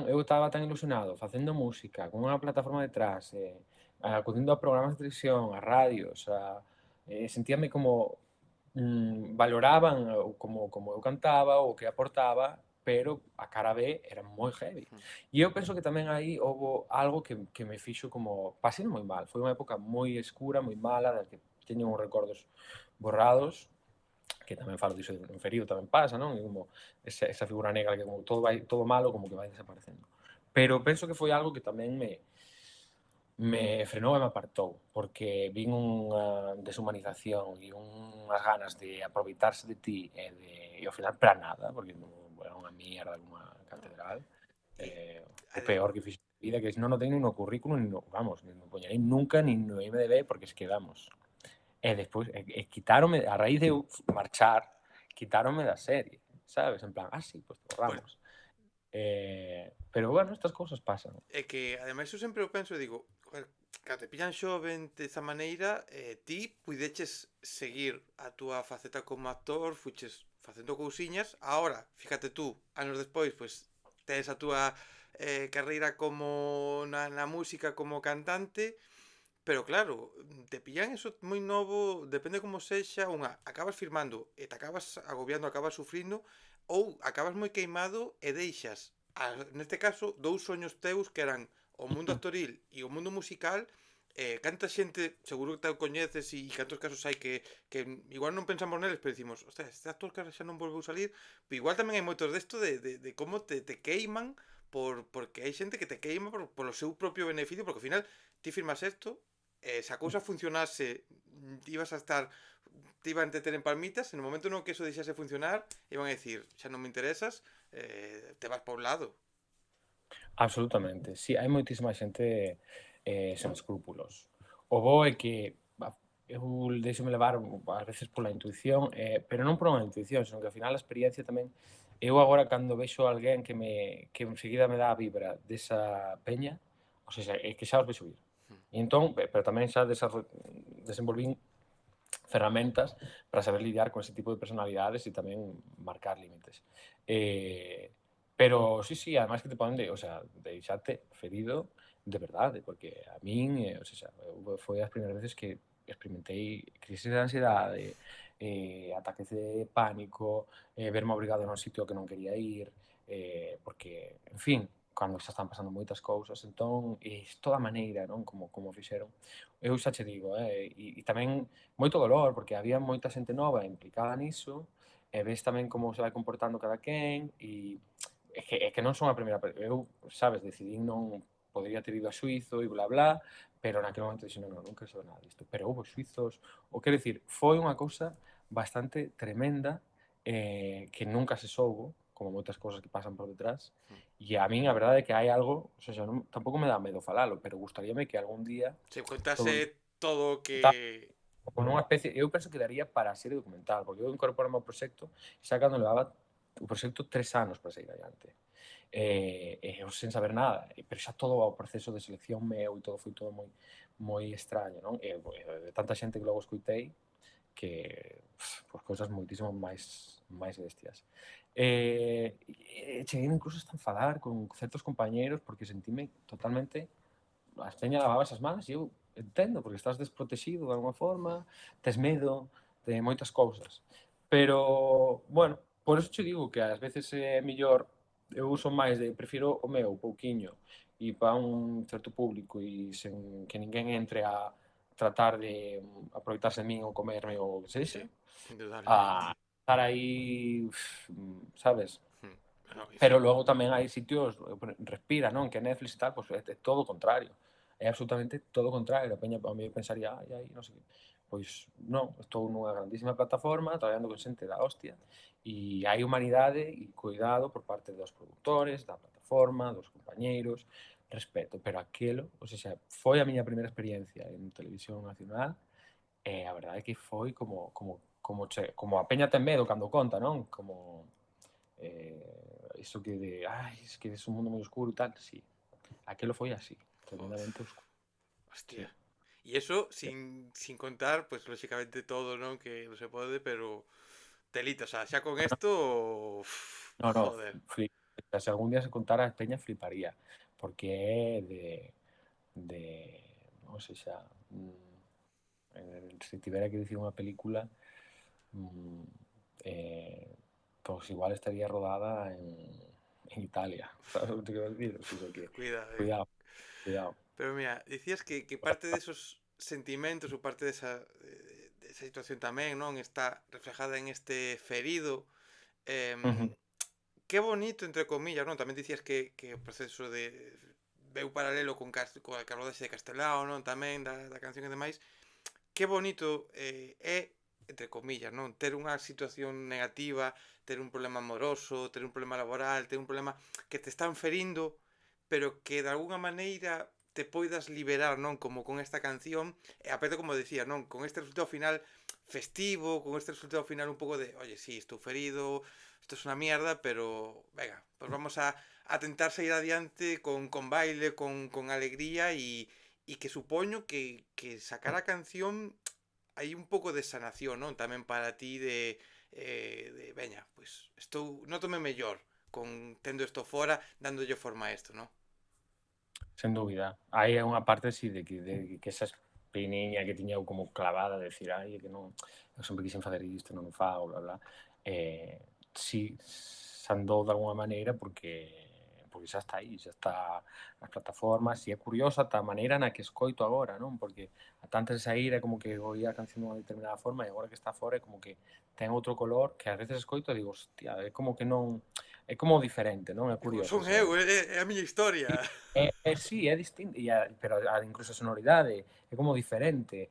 eu estaba tan ilusionado facendo música, con unha plataforma detrás, acudindo a programas de televisión, a radios, sentíame como valoraban como eu cantaba, o que aportaba, pero a cara B era moi heavy. E eu penso que tamén aí houve algo que me fixo como pasei moi mal. Foi unha época moi escura, moi mala, da que teño uns recordos borrados, que tamén falo diso en ferido, tamén pasa, non? E como esa figura negra que como todo malo como que vai desaparecendo. Pero penso que foi algo que tamén me frenou e me apartou, porque vin unha deshumanización e unhas ganas de aproveitarse de ti e ao final para nada, porque non era unha mierda, unha catedral, E, o peor que fixo na vida, que non o teño no currículum, nin no, vamos, nin o poñerei nunca, nin no IMDb, porque es que vamos. E despois, quitáronme, a raíz de eu marchar, quitáronme da serie, sabes? En plan, sí, pues te bueno, borramos. Pero bueno, estas cousas pasan. é que ademais eu sempre o penso e digo, joder, cando te pillan xoven desa maneira, ti puideches seguir a túa faceta como actor, fuches facendo cousiñas, ahora, fíjate tú, anos despois, pois tes a túa carreira como na música como cantante, pero claro, te pillan eso moi novo, depende como sexa, unha, acabas firmando e te acabas agobiando, acabas sufrindo, ou acabas moi queimado e deixas, neste caso, dous soños teus que eran o mundo actoril e o mundo musical. Canta xente, seguro que te coñeces e cantos casos hai que igual non pensamos neles, pero decimos, ostras, este actor que xa non volveu salir, pero igual tamén hai moitos desto de como te queiman porque hai xente que te queima por o seu propio beneficio, porque ao final ti firmas isto, se a cousa funcionase, ibas a estar, te iban a ter en palmitas, en o momento no que eso deixase funcionar, iban a decir, xa non me interesas, te vas para un lado. Absolutamente. Sí, hai moitísima xente sen escrúpulos. O bo é que eu deixome levar ás veces pola intuición, pero non por unha intuición, senón que ao final a experiencia tamén, eu agora cando vexo alguén que enseguida me dá a vibra desa peña, o sea, é que xa os vexo ir. E entón, pero tamén xa desenvolvín ferramentas para saber lidiar con ese tipo de personalidades e tamén marcar límites. Pero sí, sí, además que te ponen o sea, deixarte ferido de verdade, porque a min, o sea, foi as primeiras veces que experimentei crisis de ansiedade, ataques de pánico, verme obrigado a un sitio que non quería ir, porque, en fin, cando xa están pasando moitas cousas, entón, toda a maneira, non, como fixeron. Eu xa che digo, e tamén moito dolor, porque había moita xente nova implicada niso, e ves tamén como se vai comportando cada quen, e é que non son a primeira eu, sabes, decidí non podría ter ido a xuizo e bla bla, pero naquele momento dixen, non, non quero saber nada disto. Pero houve xuizos, o quero dicir, foi unha cousa bastante tremenda que nunca se soubo como moitas cousas que pasan por detrás. E a min a verdade é que hai algo, o sea, non, tampouco me dá medo falalo, pero gustaríame que algún día Se todo contase todo o tal, que... con unha especie, eu penso que daría para a serie documental, porque eu incorporo ao proxecto xa cando levaba o proxecto 3 anos para seguir adiante. Eu sen saber nada, pero xa todo o proceso de selección meu e todo foi todo moi extraño, non? E de tanta xente que logo escoitei que pues, cousas moitísimo máis bestias. Cheguei incluso hasta enfadar con certos compañeros porque sentime totalmente as peña lavabas as mans e eu entendo, porque estás desprotegido de alguma forma, tes medo de moitas cousas. Pero, bueno, por eso che digo que ás veces é mellor, eu uso máis de, prefiro o meu pouquiño e para un certo público e sen que ninguén entre a tratar de aproveitarse de min ou comerme ou o que sexa, Sí, indudablemente. a estar aí, sabes? Bueno, Pero sí. logo tamén hai sitios, respira, non? Que Netflix e tal, pois é todo o contrario. É absolutamente todo o contrario. A peña a mí pensaría, ai, non sei que. Pois non, estou nunha grandísima plataforma, traballando con xente da hostia, e hai humanidade e cuidado por parte dos produtores, da plataforma, dos compañeiros, respeto. Pero aquelo, ou seja, foi a miña primeira experiencia en televisión nacional, e a verdade é que foi como a peña ten medo cando conta, non? Como iso que de, ai, es que es un mundo moi oscuro e tal, sí. Aquelo foi así, tremendamente Uf, oscuro. Sí, hostia. Y eso sí. sin contar, pues lógicamente todo, ¿no? Que no se pode, pero telita, o sea, xa con esto, uf, No, no, joder. flip. Se algún día se contara a Peña fliparía, porque é de non sei xa, se tivera que dicir unha película, mm, pois igual estaría rodada en Italia, sabes o que te quero dicir? O sea que, Cuidado, cuidado, cuidado. Pero mira, decías que parte de esos sentimientos o parte de esa situación tamén, non? Está reflejada en este ferido. Ujú, Em, qué bonito, entre comillas, non? Tamén dicías que o proceso de veu paralelo con a rodaxe de Castelao, non? Tamén da canción e demais. Qué bonito é, entre comillas, non? Ter unha situación negativa, ter un problema amoroso, ter un problema laboral, ter un problema que te están ferindo, pero que de alguna maneira te poidas liberar, non? Como con esta canción, e aparte, como decía, non? Con este resultado final festivo, con este resultado final un pouco de, oye, sí, estou ferido, esto es una mierda, pero venga, pues vamos a tentar seguir adiante con baile, con alegría y que supoño que sacar a canción hai un pouco de sanación, non? Tamén para ti de veña, pues estou, notome mellor con tendo isto fora, dándolle forma a isto, non? sen dúbida. Hai unha parte, sí, de que esa espiniña que tiña eu como clavada, de decir, ai, que non, eu sempre quixen facer isto, non o fago, bla, bla. Sí, se andou de alguma maneira porque xa está aí, xa está nas plataformas, e é curiosa a maneira na que escoito agora, non? Porque ata antes de sair é como que oía a canción dunha determinada forma e agora que está fora é como que ten outro color que ás veces escoito e digo, hostia, é como que non, é como diferente, non? É É como curioso son ese. eu, é a miña historia. Sí, é distinto, pero incluso a sonoridade é como diferente.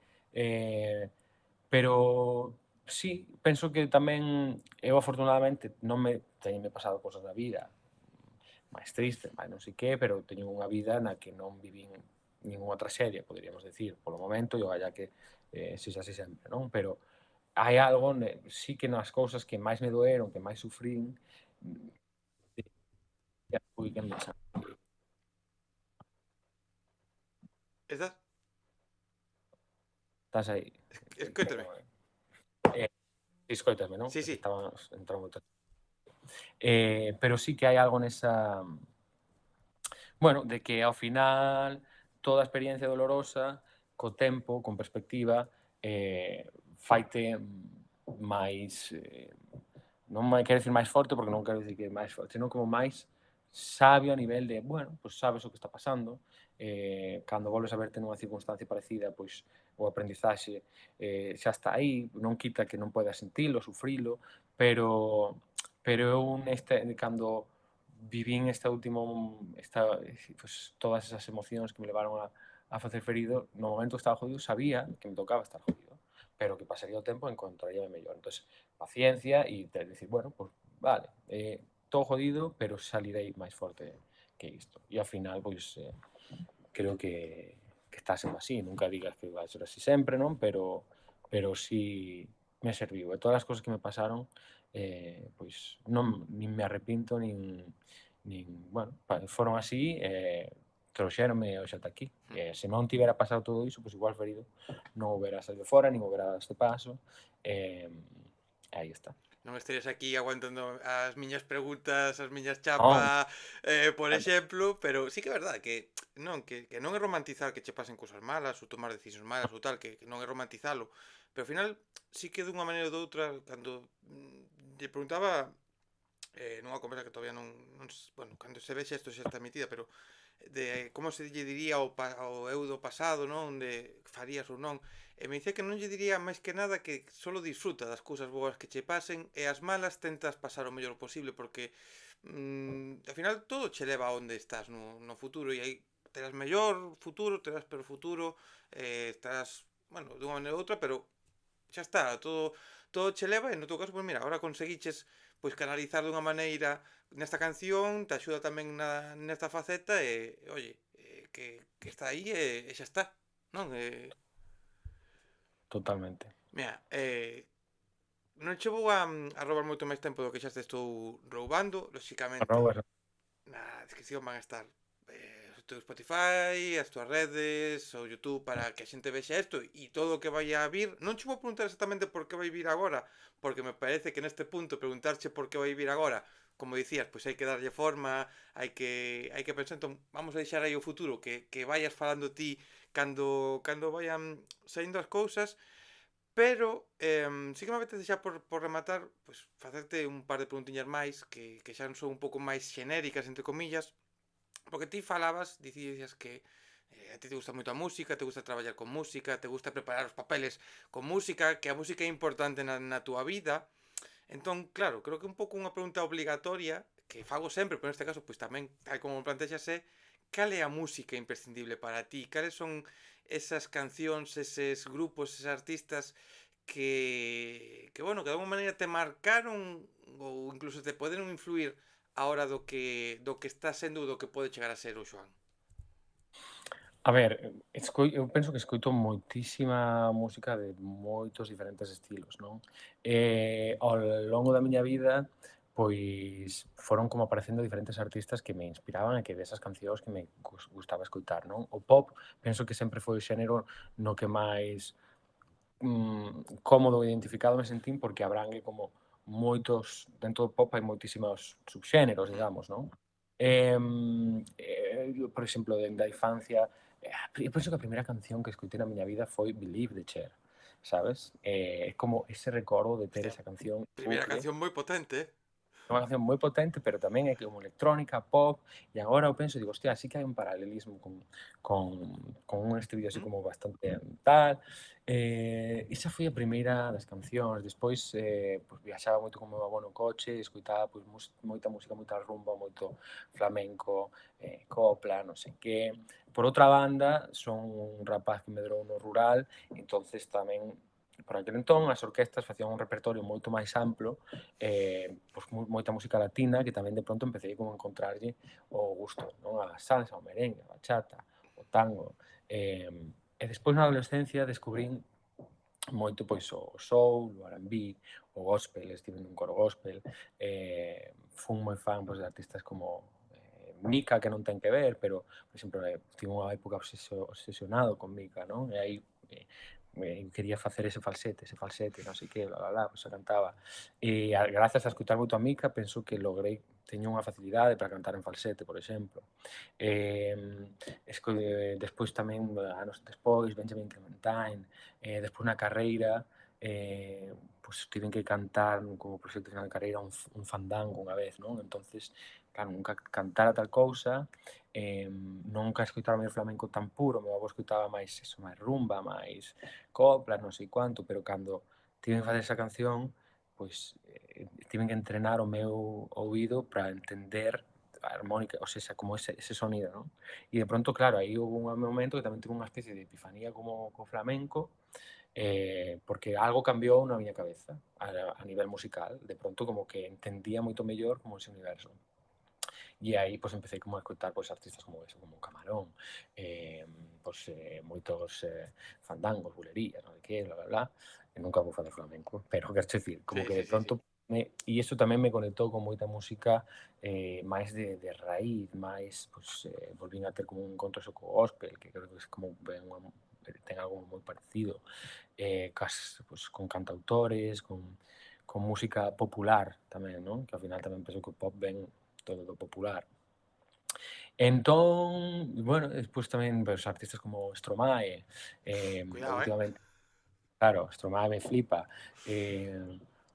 Pero sí, penso que tamén eu afortunadamente non me teñenme pasado cosas da vida máis tristes, máis non sei que, pero teño unha vida na que non vivín ninguna traxedia, poderíamos decir, polo momento, e ojalá que sexa así sempre, non? Pero hai algo, sí que nas cousas que máis me doeron, que máis sufrín, fui que me Estás? estás aí. Que Escóitame. non, escoitasme, non? Sí, É que sí. estaban entrando moitas. Pero sí que hai algo nesa, bueno, de que ao final toda experiencia dolorosa, co tempo, con perspectiva, faite máis, non quero dicir máis forte, porque non quero dicir que máis forte, senón como máis sabio a nivel de, bueno, pois sabes o que está pasando, cando volves a verte nunha circunstancia parecida, pois o aprendizaxe xa está aí, non quita que non podas sentilo, sufrilo, pero eu cando vivín pues, todas esas emocións que me levaron a facer ferido, no momento que estaba jodido sabía que me tocaba estar jodido, pero que pasaría o tempo e encontraría mellor. Entón, paciencia e decir, bueno, pues vale, todo jodido, pero salirei máis forte que isto. E ao final, pois, creo que está sendo así. Nunca digas que vai ser así sempre, non? Pero sí me serviu. E todas as cousas que me pasaron, pois non nin me arrepinto, bueno, foron así, trouxéronme hoxe ata aquí. Se non tivera pasado todo iso, pois igual ferido non houbera salido fora, nin houbera dado este paso. Aí está. Non estarías aquí aguantando as miñas preguntas, as miñas Non, chapas, por claro, exemplo, pero sí que é verdad que non é romantizar que che pasen cousas malas ou tomar decisións malas ou tal, que non é romantizalo, pero ao final sí que dunha maneira ou doutra, cando lle preguntaba nunha conversa que todavía bueno, cando se vexe isto xa está emitida, pero de como se lle diría ao eu do pasado, non? De farías ou non. E me dice que non lle diría máis que nada que solo disfruta das cousas boas que che pasen e as malas tentas pasar o mellor posible porque ao final todo che leva a onde estás no futuro e aí terás mellor futuro, terás peor futuro, estarás, bueno, dunha maneira ou outra, pero xa está, todo che leva e no teu caso, pois mira, agora conseguiches pois canalizar dunha maneira nesta canción, te axuda tamén nesta faceta e oye, que está aí e xa está, non? totalmente. Mira, non che vou a roubar moito máis tempo do que xa te estou roubando, lóxicamente Arroba, na descripción van a estar o teu Spotify, as túas redes, o YouTube para que a xente vexa isto e todo o que vai a vir. Non che vou preguntar exactamente por que vai vir agora, porque me parece que neste punto preguntarche por que vai vir agora, como dicías, pois hai que darlle forma, hai que pensar, entón vamos a deixar aí o futuro, que vayas falando ti cando vayan saindo as cousas, pero sí que me apetece xa por rematar, pois facerte un par de preguntiñas máis que xa son un pouco máis xenéricas, entre comillas, porque ti dicías que a ti te gusta moito a música, te gusta traballar con música, te gusta preparar os papeles con música, que a música é importante na túa vida. Entón, claro, creo que un pouco unha pregunta obligatoria, que fago sempre, pero neste caso, pois tamén, tal como plantexas, é cal é a música imprescindible para ti? Cales son esas cancións, eses grupos, eses artistas bueno, que de alguma maneira te marcaron ou incluso te poderon influir a hora do que está sendo ou do que pode chegar a ser o Xoán? a ver, eu penso que escoito moitísima música de moitos diferentes estilos, non? Ao longo da miña vida, pois foron como aparecendo diferentes artistas que me inspiraban e que desas cancións que me gustaba escoitar, non? O pop penso que sempre foi o xénero no que máis cómodo e identificado me sentín porque abrangue como moitos, dentro do pop hai moitísimos subxéneros, Mm. digamos, non? Por exemplo, dende a infancia, eu penso que a primeira canción que escoitei na miña vida foi Believe de Cher, sabes? É como ese recordo de ter Hostia, esa canción primeira bucle. canción moi potente, eh? É unha canción moi potente, pero tamén é como electrónica, pop, e agora eu penso, digo, hostia, sí que hai un paralelismo con un estilo así Mm? como bastante tal. Esa foi a primeira das cancións. Despois, pues, viaxaba moito con o meu avó no coche, escoitaba pues, moita música, moita rumba, moito flamenco, copla, non sei que. Por outra banda, son un rapaz que medrou no rural, entonces tamén por aquel entón as orquestas facían un repertorio moito máis amplo, pois moita música latina que tamén de pronto empecé como a encontrarlle o gusto, non? A salsa, o merengue, a bachata, o tango. E despois na adolescencia descubrín moito pois o soul, o R&B, o gospel, estive nun coro gospel, fun moi fan pois, de artistas como Mika, que non ten que ver, pero, por exemplo, tive unha época obsesionado con Mika, non? E aí quería facer ese falsete, non sei que, pois a cantaba. E grazas a escutar moito a Mika, penso que logrei, teño unha facilidade para cantar en falsete, por exemplo. Despois tamén, anos despois, Benjamin Clementine, despois na carreira, pois tiven que cantar como proxecto final de carreira un fandango unha vez, non? Entonces, claro, nunca cantara tal cousa, nunca escoitaba o flamenco tan puro, meu avó escoitaba máis eso, máis rumba, máis coplas, non sei cuánto, pero cando tiven que facer esa canción, pois tiven que entrenar o meu ouvido para entender a armónica, ou seja, como ese sonido, non? E de pronto, claro, aí houve un momento que tamén tive unha especie de epifanía como co flamenco, porque algo cambiou na miña cabeza a nivel musical. De pronto como que entendía moito mellor como ese universo. E aí, pois, empecé como a escoitar pois, artistas como eso, como Camarón, moitos fandangos, bulerías, non sei que, bla, bla, bla. E nunca vou facer flamenco, pero quero dicir, como Sí, que sí, de sí, sí. pronto e iso tamén me conectou con moita música máis de raíz, máis, pois, volvín a ter como un encontro co gospel, que creo que é como ten algo moi parecido, pois, con cantautores, con música popular tamén, non? Que ao final tamén penso que o pop ven todo do popular. Entón, bueno, despois tamén pues, artistas como Stromae, Cuidado, últimamente, claro, Stromae me flipa.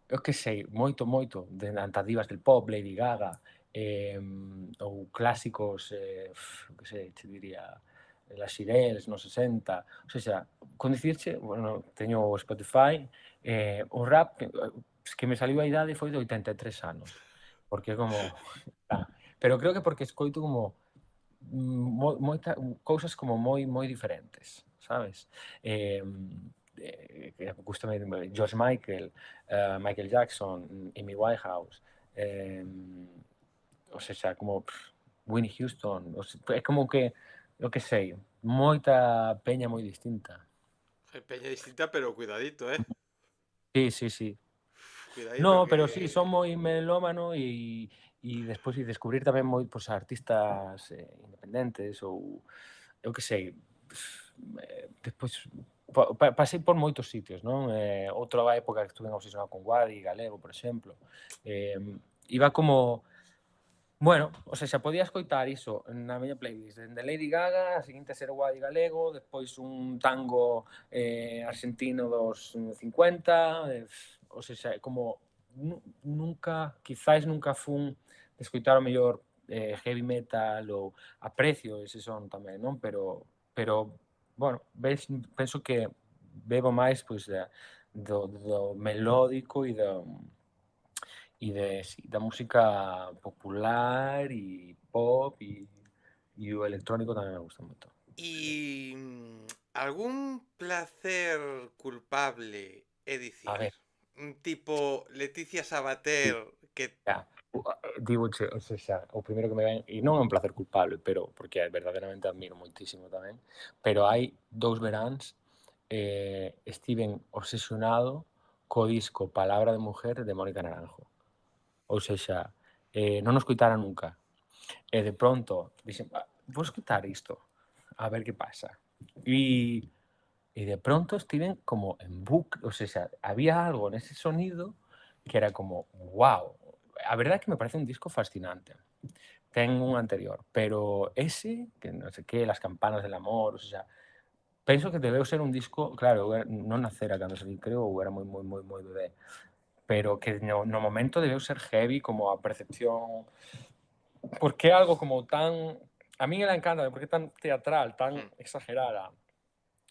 Eu que sei, moito de antadivas del pop, Lady Gaga, ou clásicos, que sei, te diría, Las Shirelles, nos 60. O sea, con dicirche, bueno, teño o Spotify, o rap, que me saliu a idade foi de 83 anos, porque é como... pero creo que porque escoito como cousas como moi diferentes, sabes? Gústame George Michael, Michael Jackson, Amy Winehouse, o sea, como Whitney Houston, é como que, eu que sei, moita peña moi distinta. Peña distinta, pero cuidadito, ¿eh? Sí, sí, sí. Cuidadito No, que... pero sí, son moi melómano despois descubrir tamén pois, artistas independentes ou eu que sei, despois pasei por moitos sitios, non? Outra época que estuve obsesionado con Guadi, galego, por exemplo. Iba como, bueno, o sea, xa podía escoitar iso na miña playlist, dende Lady Gaga, a seguinte a ser Guadi galego, despois un tango argentino dos 50, o sea, como nunca, quizáis nunca fun de escoitar o mellor heavy metal ou aprecio ese son tamén, non? Pero bueno, penso que bebo máis pois do melódico da música popular e pop e o electrónico tamén me gusta moito. Y algún placer culpable, é A dicir, ver, un tipo Leticia Sabater sí, que... ya, digoche, o sea, o primeiro que me ven, e non é un placer culpable, pero porque verdadeiramente admiro moitísimo tamén, pero hai 2 veráns estiven obsesionado co disco Palabra de Mujer de Mónica Naranjo. Ou sexa, non o escoitara nunca. E de pronto dixen, vou escoitar isto, a ver que pasa. E de pronto estiven como en bucle, o sea, había algo nese sonido que era como, wow. A verdade é que me parece un disco fascinante. Ten un anterior, pero ese, que non sei que, Las campanas del amor, o sea, penso que debeu ser un disco, claro, eu non nacera cando salí, creo, ou era moi bebé, pero que no momento debeu ser heavy como a percepción, porque é algo como tan, a min ela encanta, porque é tan teatral, tan Hmm. exagerada,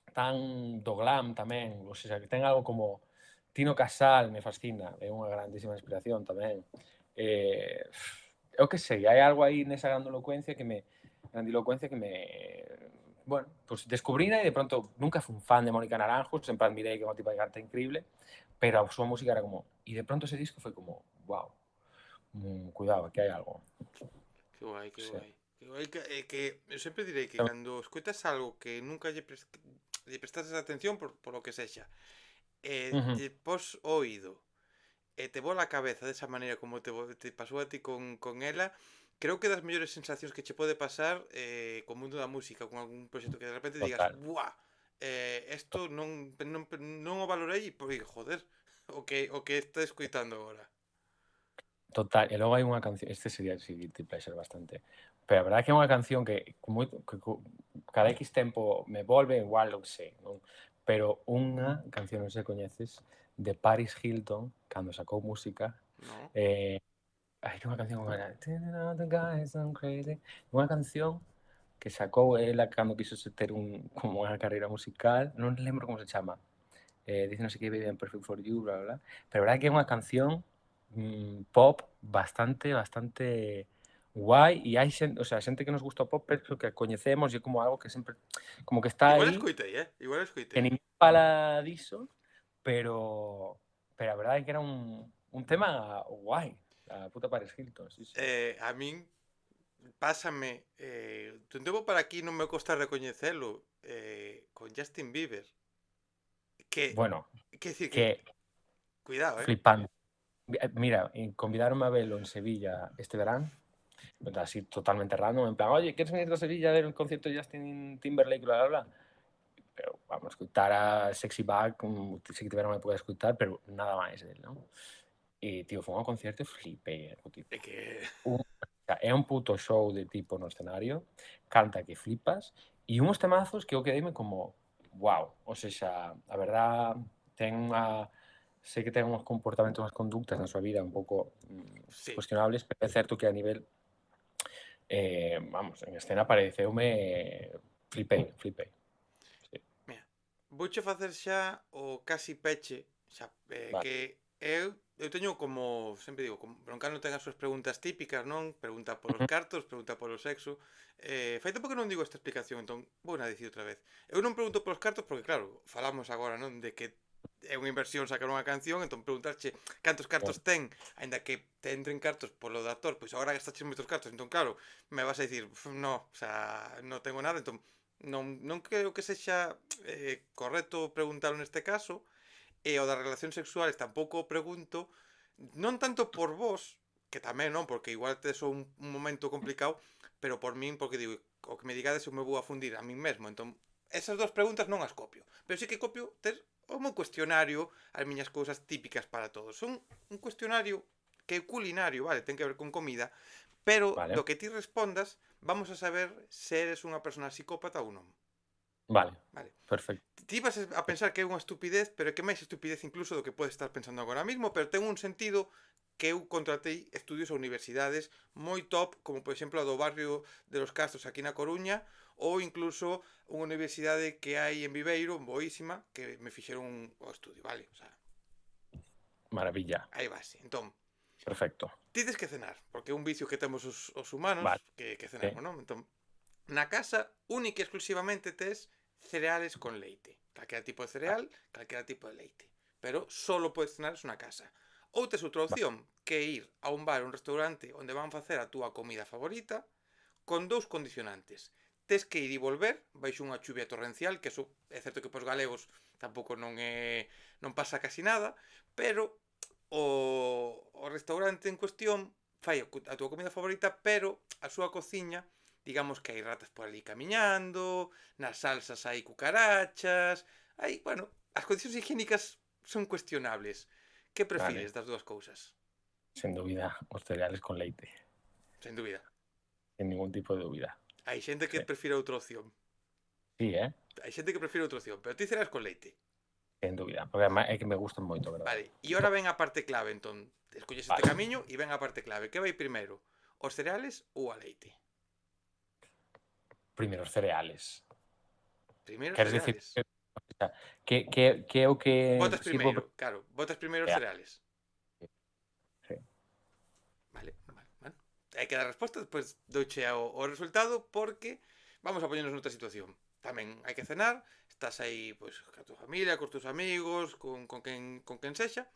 tan do glam tamén, o sea, que ten algo como Tino Casal, me fascina, é unha grandísima inspiración tamén. Eu que sei, hai algo aí nesa grandilocuencia que me, bueno, pues descubrina e de pronto nunca fui un fan de Mónica Naranjo, sempre admirei que é unha tipa de canta increíble, pero a súa música era como, e de pronto ese disco foi como, wow, cuidado, que hai algo. Qué guai, qué Sí. guai. Que guai que eu sempre direi que cando escoitas algo que nunca lle prestases atención por lo que sexa, Ujú. lle pos oído e te vola a cabeza desa maneira como te pasou a ti con ela, creo que das mellores sensacións que che pode pasar co mundo da música, con algún proxecto que de repente digas, Total. buah, esto non o valorei e joder, o que está escoitando agora. Total, e logo hai unha canción, este sería si guilty pleasure bastante, pero a verdade é que é unha canción que cada X tempo me volve igual, o que sei, non? Pero unha canción, non sei se coñeces, de Paris Hilton, cando sacou música, No? eh, hai unha canción como era "Turning all the guys I'm crazy", unha canción que sacou ela cando quiso ter como unha carreira musical, non lembro como se chama, dice non sei que, Baby I'm Perfect for You, bla, bla, bla. Pero a verdade é que é unha canción pop bastante guai e hai xente, o sea, xente que nos gusta o pop, penso que a coñecemos e é como algo que sempre como que está Igual aí, escoitei, igual que escoitei. fala diso, pero a verdade é que era un tema guai. A puta Paris Hilton, sí, sí. A min pásame, de un tempo para aquí non me costa recoñecelo, con Justin Bieber, que, Bueno, que decir que, que cuidado, flipante. Mira, convidaronme a velo en Sevilla este verán, así totalmente random, en plan, oye, ¿quieres venir a Sevilla a ver el concierto de Justin Timberlake, bla, bla, bla? Pero vamos, escutar a Sexy Back, sí que tiveron uma época de escutar, pero nada máis dele, non? E, tío, foi un concerto e flipei, o tipo. é que É un puto show de tipo no escenario, canta que flipas, e uns temazos que eu quedeime como, wow, o sexa, a verdad, ten unha, sei que ten uns comportamentos, unhas conductas na súa vida un pouco sí. cuestionables, pero é certo que a nivel, vamos, en escena pareceume, flipei, flipei. Sí, Mira, vouche facer xa o casi peche, xa, vale. que eu teño como, sempre digo, como Broncano ten as súas preguntas típicas, non? Pregunta polos Ujú. cartos, pregunta polo sexo. Fai tempo que non digo esta explicación, entón vou na dicir outra vez. Eu non pregunto polos cartos porque, claro, falamos agora, non? De que é unha inversión sacar unha canción, entón preguntarche cantos cartos ten, aínda que te entren cartos polo do actor, pois agora gastaches moitos cartos, entón claro, me vas a dicir, no, o sea, non tengo nada, entón non creo que sexa correcto preguntarlo neste caso, e o das relacións sexuales tampouco o pregunto, non tanto por vos, que tamén non, porque igual tes un momento complicado, pero por min, porque digo, o que me digades eu me vou a fundir a min mesmo, entón esas dos preguntas non as copio, pero sí que copio ter o meu cuestionario, as miñas cousas típicas para todos. Son un cuestionario que é culinario, vale, ten que ver con comida, pero Vale, do que ti respondas vamos a saber se eres unha persona psicópata ou non. vale, Vale. perfecto. Ti vas a pensar que é unha estupidez, pero é que máis estupidez incluso do que podes estar pensando agora mismo, pero ten un sentido que eu contratei estudios a universidades moi top, como por exemplo a do barrio de los Castros aquí na Coruña, ou incluso unha universidade que hai en Viveiro, boísima, que me fixeron o estudio, vale? O sea, Maravilla, hai base. Entón, perfecto. tides que cenar, porque é un vicio que temos os humanos, Vale, que sí. cenamos, non? Entón, na casa, única e exclusivamente tes cereales con leite. Calquera tipo de cereal, calquera tipo de leite. Pero solo podes cenar na casa. Ou tes outra opción, que é ir a un bar, un restaurante, onde van facer a túa comida favorita, con dous condicionantes. Tes que ir e volver, baixo unha chuvia torrencial, que eso é certo que pos galegos tampouco non pasa casi nada, pero o restaurante en cuestión fai a túa comida favorita, pero a súa cociña, digamos que hai ratas por ali camiñando, nas salsas hai cucarachas, hai, bueno, as condicións higiénicas son cuestionables. Que Vale, prefires das dúas cousas? sin dúbida, os cereales con leite, Sen dúbida. sin ningún tipo de dúbida. Hai xente Sí, que prefire outra opción. sí, Hai xente que prefire outra opción, pero ti cereas con leite. sin dúbida, porque además é que me gustan moito, verdad? Vale, e ahora ven a parte clave, entón. Escolles este Vale, camiño e ven a parte clave. Que vai primeiro? Os cereales ou a leite? primeiro os cereales. Primeiro os Queres dicir cereales. que é o que Botas sirvo primeiro, claro, botas primeiro os cereal? cereales. Sí. Vale, vale, bueno. Hai que dar resposta, despois douche o resultado, porque vamos a poñernos noutra situación. Tamén hai que cenar, estás aí pois, ca tua familia, cos teus amigos, con quen sexa,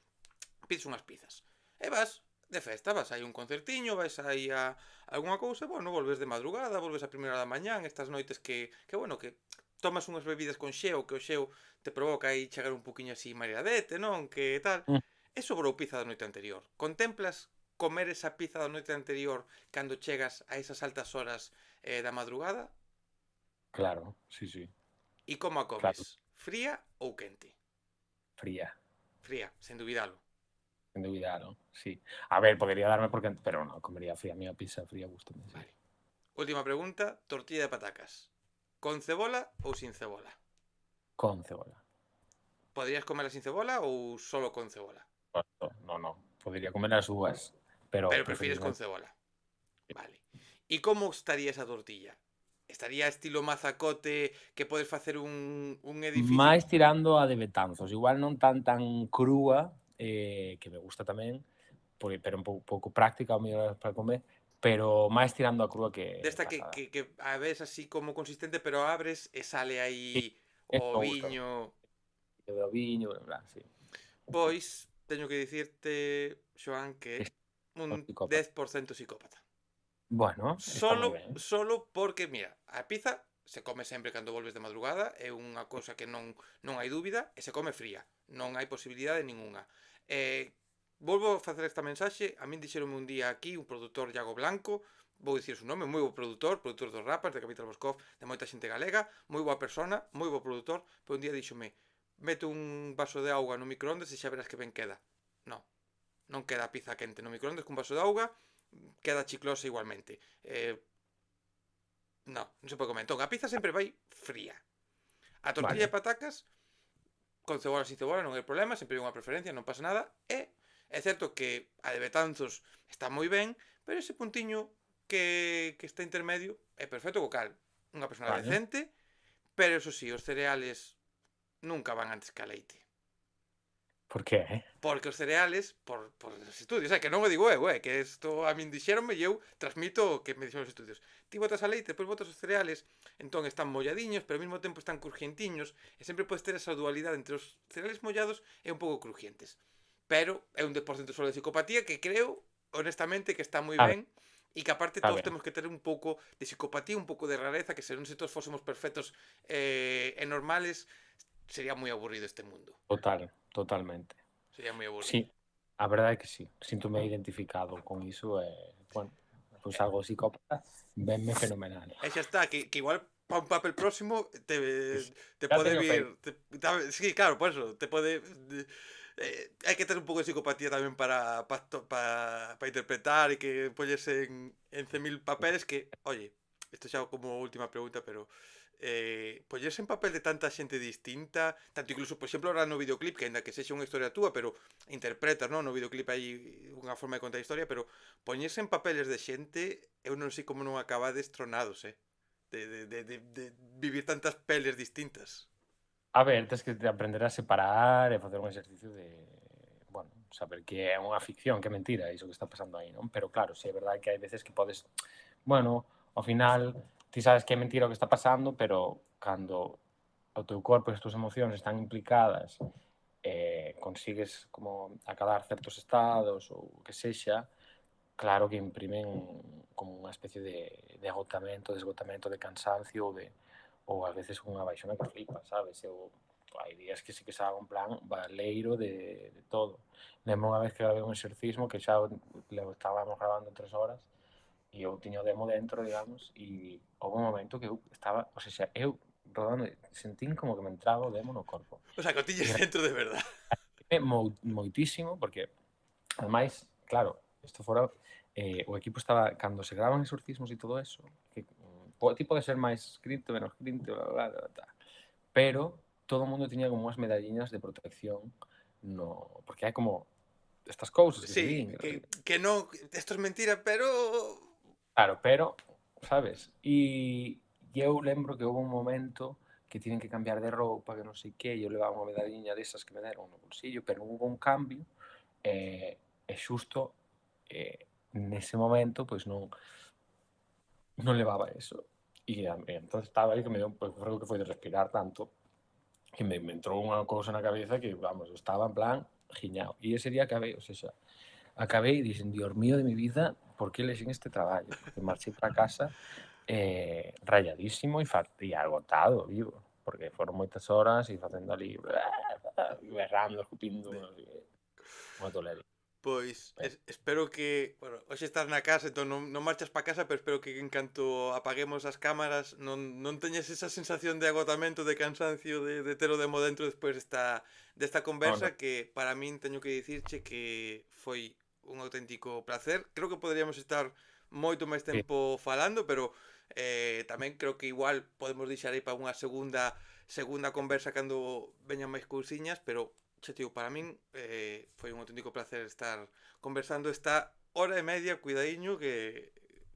pides unhas pizzas. E vas de festa, vas aí un concertiño, vais aí a algunha cousa, bueno, volves de madrugada, volves a primeira hora da mañán, estas noites que bueno, que tomas unhas bebidas con xeo, que o xeo te provoca aí chegar un poquinho así mareadete, non? Que tal. Mm, E sobrou pizza da noite anterior. Contemplas comer esa pizza da noite anterior cando chegas a esas altas horas da madrugada? claro, sí, sí, E como a comes? claro, Fría ou quente? fría, Fría, sen dubidalo. sin dúbida, ¿no? Sí. A ver, podría darme porque, pero no, comería fría, a mí a pizza fría gusta, sí. Vale. Última pregunta, tortilla de patacas. Con cebola ou sin cebola? Con cebolla. Podrías comerla sin cebola ou solo con cebola? No, no, podría comer las uvas, pero Pero prefires con preferiblemente cebola. Vale. E como estaría esa tortilla? Estaría estilo mazacote que podes facer un edificio? máis tirando a de Betanzos, igual non tan crúa, que me gusta tamén, pero un pouco práctica ao mellor para comer, pero máis tirando a crúa que Desta pasada. que a ves así como consistente, pero abres e sale aí Sí, eso o me gusta. viño. do viño, bla, sí. Pois, teño que dicirte, Xoán, Que que son un psicópatas. 10% psicópata. Bueno, está moi ben. Solo porque, mira, a pizza se come sempre cando volves de madrugada, é unha cousa que non hai dúbida, e se come fría, non hai posibilidade ningunha. Volvo a facer esta mensaxe, a min dixeronme un día aquí, un produtor Iago Blanco, vou dicir o seu nome, moi bo produtor dos Rapas, de Capital Boscov, de moita xente galega, moi boa persona, moi bo produtor, pero un día díxome, mete un vaso de auga no microondas e xa verás que ben queda. Non, non queda a pizza quente no microondas cun vaso de auga, queda chiclosa igualmente. Non se pode comer. Entón, a pizza sempre vai fría. A tortilla de Vale, patacas, con cebola sin cebola, non hai problema, sempre hai unha preferencia, non pasa nada. E é certo que a de Betanzos está moi ben, pero ese puntiño que está intermedio é perfecto co cal. Unha persona vale. decente, pero eso sí, os cereales nunca van antes que a leite. Por que, eh? Porque os cereales, por os estudios, que non o digo eu, que isto a min dixeronme e eu transmito o que me dixeron os estudios. Ti botas a leite, depois botas os cereales, entón están molladiños, pero ao mesmo tempo están crujientiños, e sempre podes ter esa dualidade entre os cereales mollados e un pouco crujientes. Pero é un 10% solo de psicopatía que creo, honestamente, que está moi A ver, ben e que aparte a todos ver. temos que ter un pouco de psicopatía, un pouco de rareza, que se non se todos fósemos perfectos e normales, sería moi aburrido este mundo. Totalmente. Sería moi Sí, aburrido. a verdade é que sí. Síntome identificado con iso e, bueno, pois algo psicópata, venme fenomenal. E xa está, que igual para un papel próximo te Ya pode teño vir. feito. Sí, claro, por eso, te pode. Hai que ter un pouco de psicopatía tamén para interpretar e que poñerse en 100.000 papeles que, oye, isto xa como última pregunta, pero poñerse en papel de tanta xente distinta, tanto incluso, por exemplo, ahora no videoclip, que ainda que sexa unha historia túa, pero interpretas, non? No videoclip hai unha forma de contar a historia, pero poñerse en papeles de xente, eu non sei como non acabades tronados, de vivir tantas peles distintas. A ver, tes que aprender a separar e facer un exercicio de, bueno, saber que é unha ficción, que é mentira, iso que está pasando aí, non? Pero claro, si é verdade que hai veces que podes, bueno, ao final ti sabes que é mentira o que está pasando, pero cando o teu corpo e as túas emocións están implicadas consigues como acadar certos estados ou o que sexa, claro que imprimen como unha especie de agotamento, de esgotamento, de cansancio ou a veces unha baixona que flipa, sabes? Hai días que sí que sago en plan baleiro de todo. Lembro unha vez que grabei un exercismo que xa estábamos grabando 3 horas e eu tiño o demo dentro, digamos, e houve un momento que eu estaba, o sea, eu rodando, sentín como que me entraba o demo no corpo. O sea, que o tiñes E dentro de verdad. moitísimo, porque, ademais, claro, isto fora, o equipo estaba, cando se graban exorcismos e todo eso, que ti pode ser máis escrito, menos escrito, pero todo o mundo tiña como unhas medalliñas de protección porque hai como estas cousas que se Sí, din, que no, esto es mentira, pero. claro, pero, sabes? Eu lembro que houve un momento que tienen que cambiar de roupa, que non sei que, e eu levaba unha medalliña desas que me deron no bolsillo, pero non houve un cambio, e xusto nese momento pois non levaba eso. E entón estaba aí que me deu, pois, creo que foi de respirar tanto, que me entrou unha cousa na cabeza que, vamos, eu estaba en plan giñao. E ese día acabei, o sea, acabei e dixen, Dios mío de mi vida, por que lexen este traballo? Porque marchei para casa rayadísimo e agotado, vivo, porque foron moitas horas e facendo ali berrando, escupindo, De, non sei que, unha tolería. Pois espero que, bueno, hoxe estás na casa, entón non marchas pa casa, pero espero que en canto apaguemos as cámaras non teñes esa sensación de agotamento, de cansancio, de ter o demo dentro despois desta No, no, conversa que para min teño que dicirche que foi un auténtico placer. Creo que poderíamos estar moito máis sí. tempo falando, pero tamén creo que igual podemos deixar aí para unha segunda conversa cando veñan máis cousiñas, pero xa tío, para min foi un auténtico placer estar conversando esta hora e media, cuidadiño, que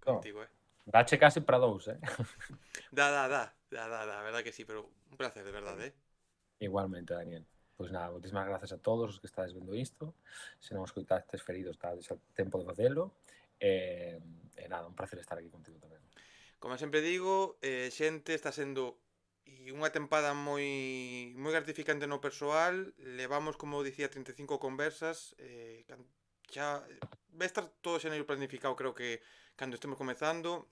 No, contigo, dache case para dous, Da, a verdad que sí, pero un placer, de verdade, Igualmente, Daniel. Pois nada, moitísimas gracias a todos os que estades vendo isto. Se non escoitastes feridos, dades a tempo de facelo. E nada, un placer estar aquí contigo tamén. Como sempre digo, xente, está sendo unha tempada moi gratificante no persoal. Levamos, como dicía, 35 conversas. Xa vai estar todo o xaneiro planificado, creo que cando estemos comezando.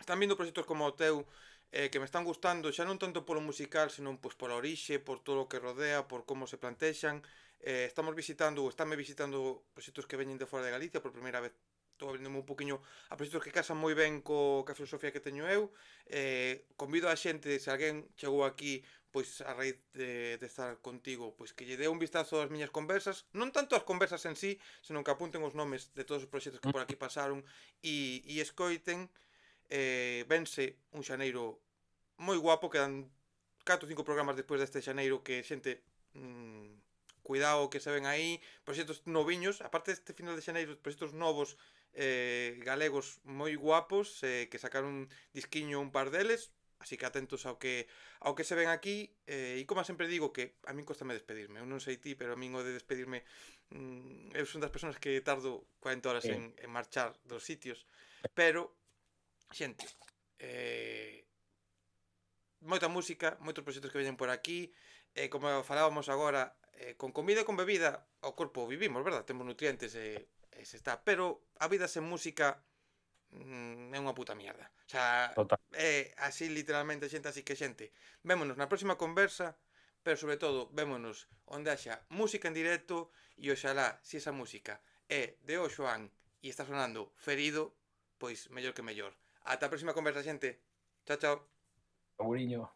Están vindo proxectos como o teu que me están gustando, xa non tanto polo musical, senón pois pola orixe, por todo o que rodea, por como se plantexan. Estamos visitando, ou estánme visitando proxectos que veñen de fora de Galicia por primeira vez. Estou abrindo un poquinho a proxectos que casan moi ben ca filosofía que teño eu. Convido a xente, se alguén chegou aquí pois a raíz de estar contigo, pois que lle dé un vistazo ás miñas conversas, non tanto as conversas en sí, senón que apunten os nomes de todos os proxectos que por aquí pasaron e escoiten. Vense un xaneiro moi guapo, quedan 4 ou 5 programas despois deste xaneiro que xente, cuidado que se ven aí, proxectos noviños, aparte deste final de xaneiro, proxectos novos galegos moi guapos, que sacaron disquiño un par deles, así que atentos ao que se ven aquí, e como sempre digo que a min costame despedirme, eu non sei ti, pero a min o de despedirme, eu son das persoas que tardo 40 horas Sí, en marchar dos sitios, pero xente, eh, moita música, moitos proxectos que veñen por aquí, como falábamos agora, con comida e con bebida o corpo vivimos, verdad? Temos nutrientes e se está, pero a vida sen música é unha puta mierda. O sea, total. é así literalmente, xente, así que xente, vémonos na próxima conversa, pero sobre todo, vémonos onde haxa música en directo e oxalá, se esa música é de O Xoán e está sonando ferido, pois mellor que mellor. Ata a próxima conversa, xente. Chao, chao. Mourinho.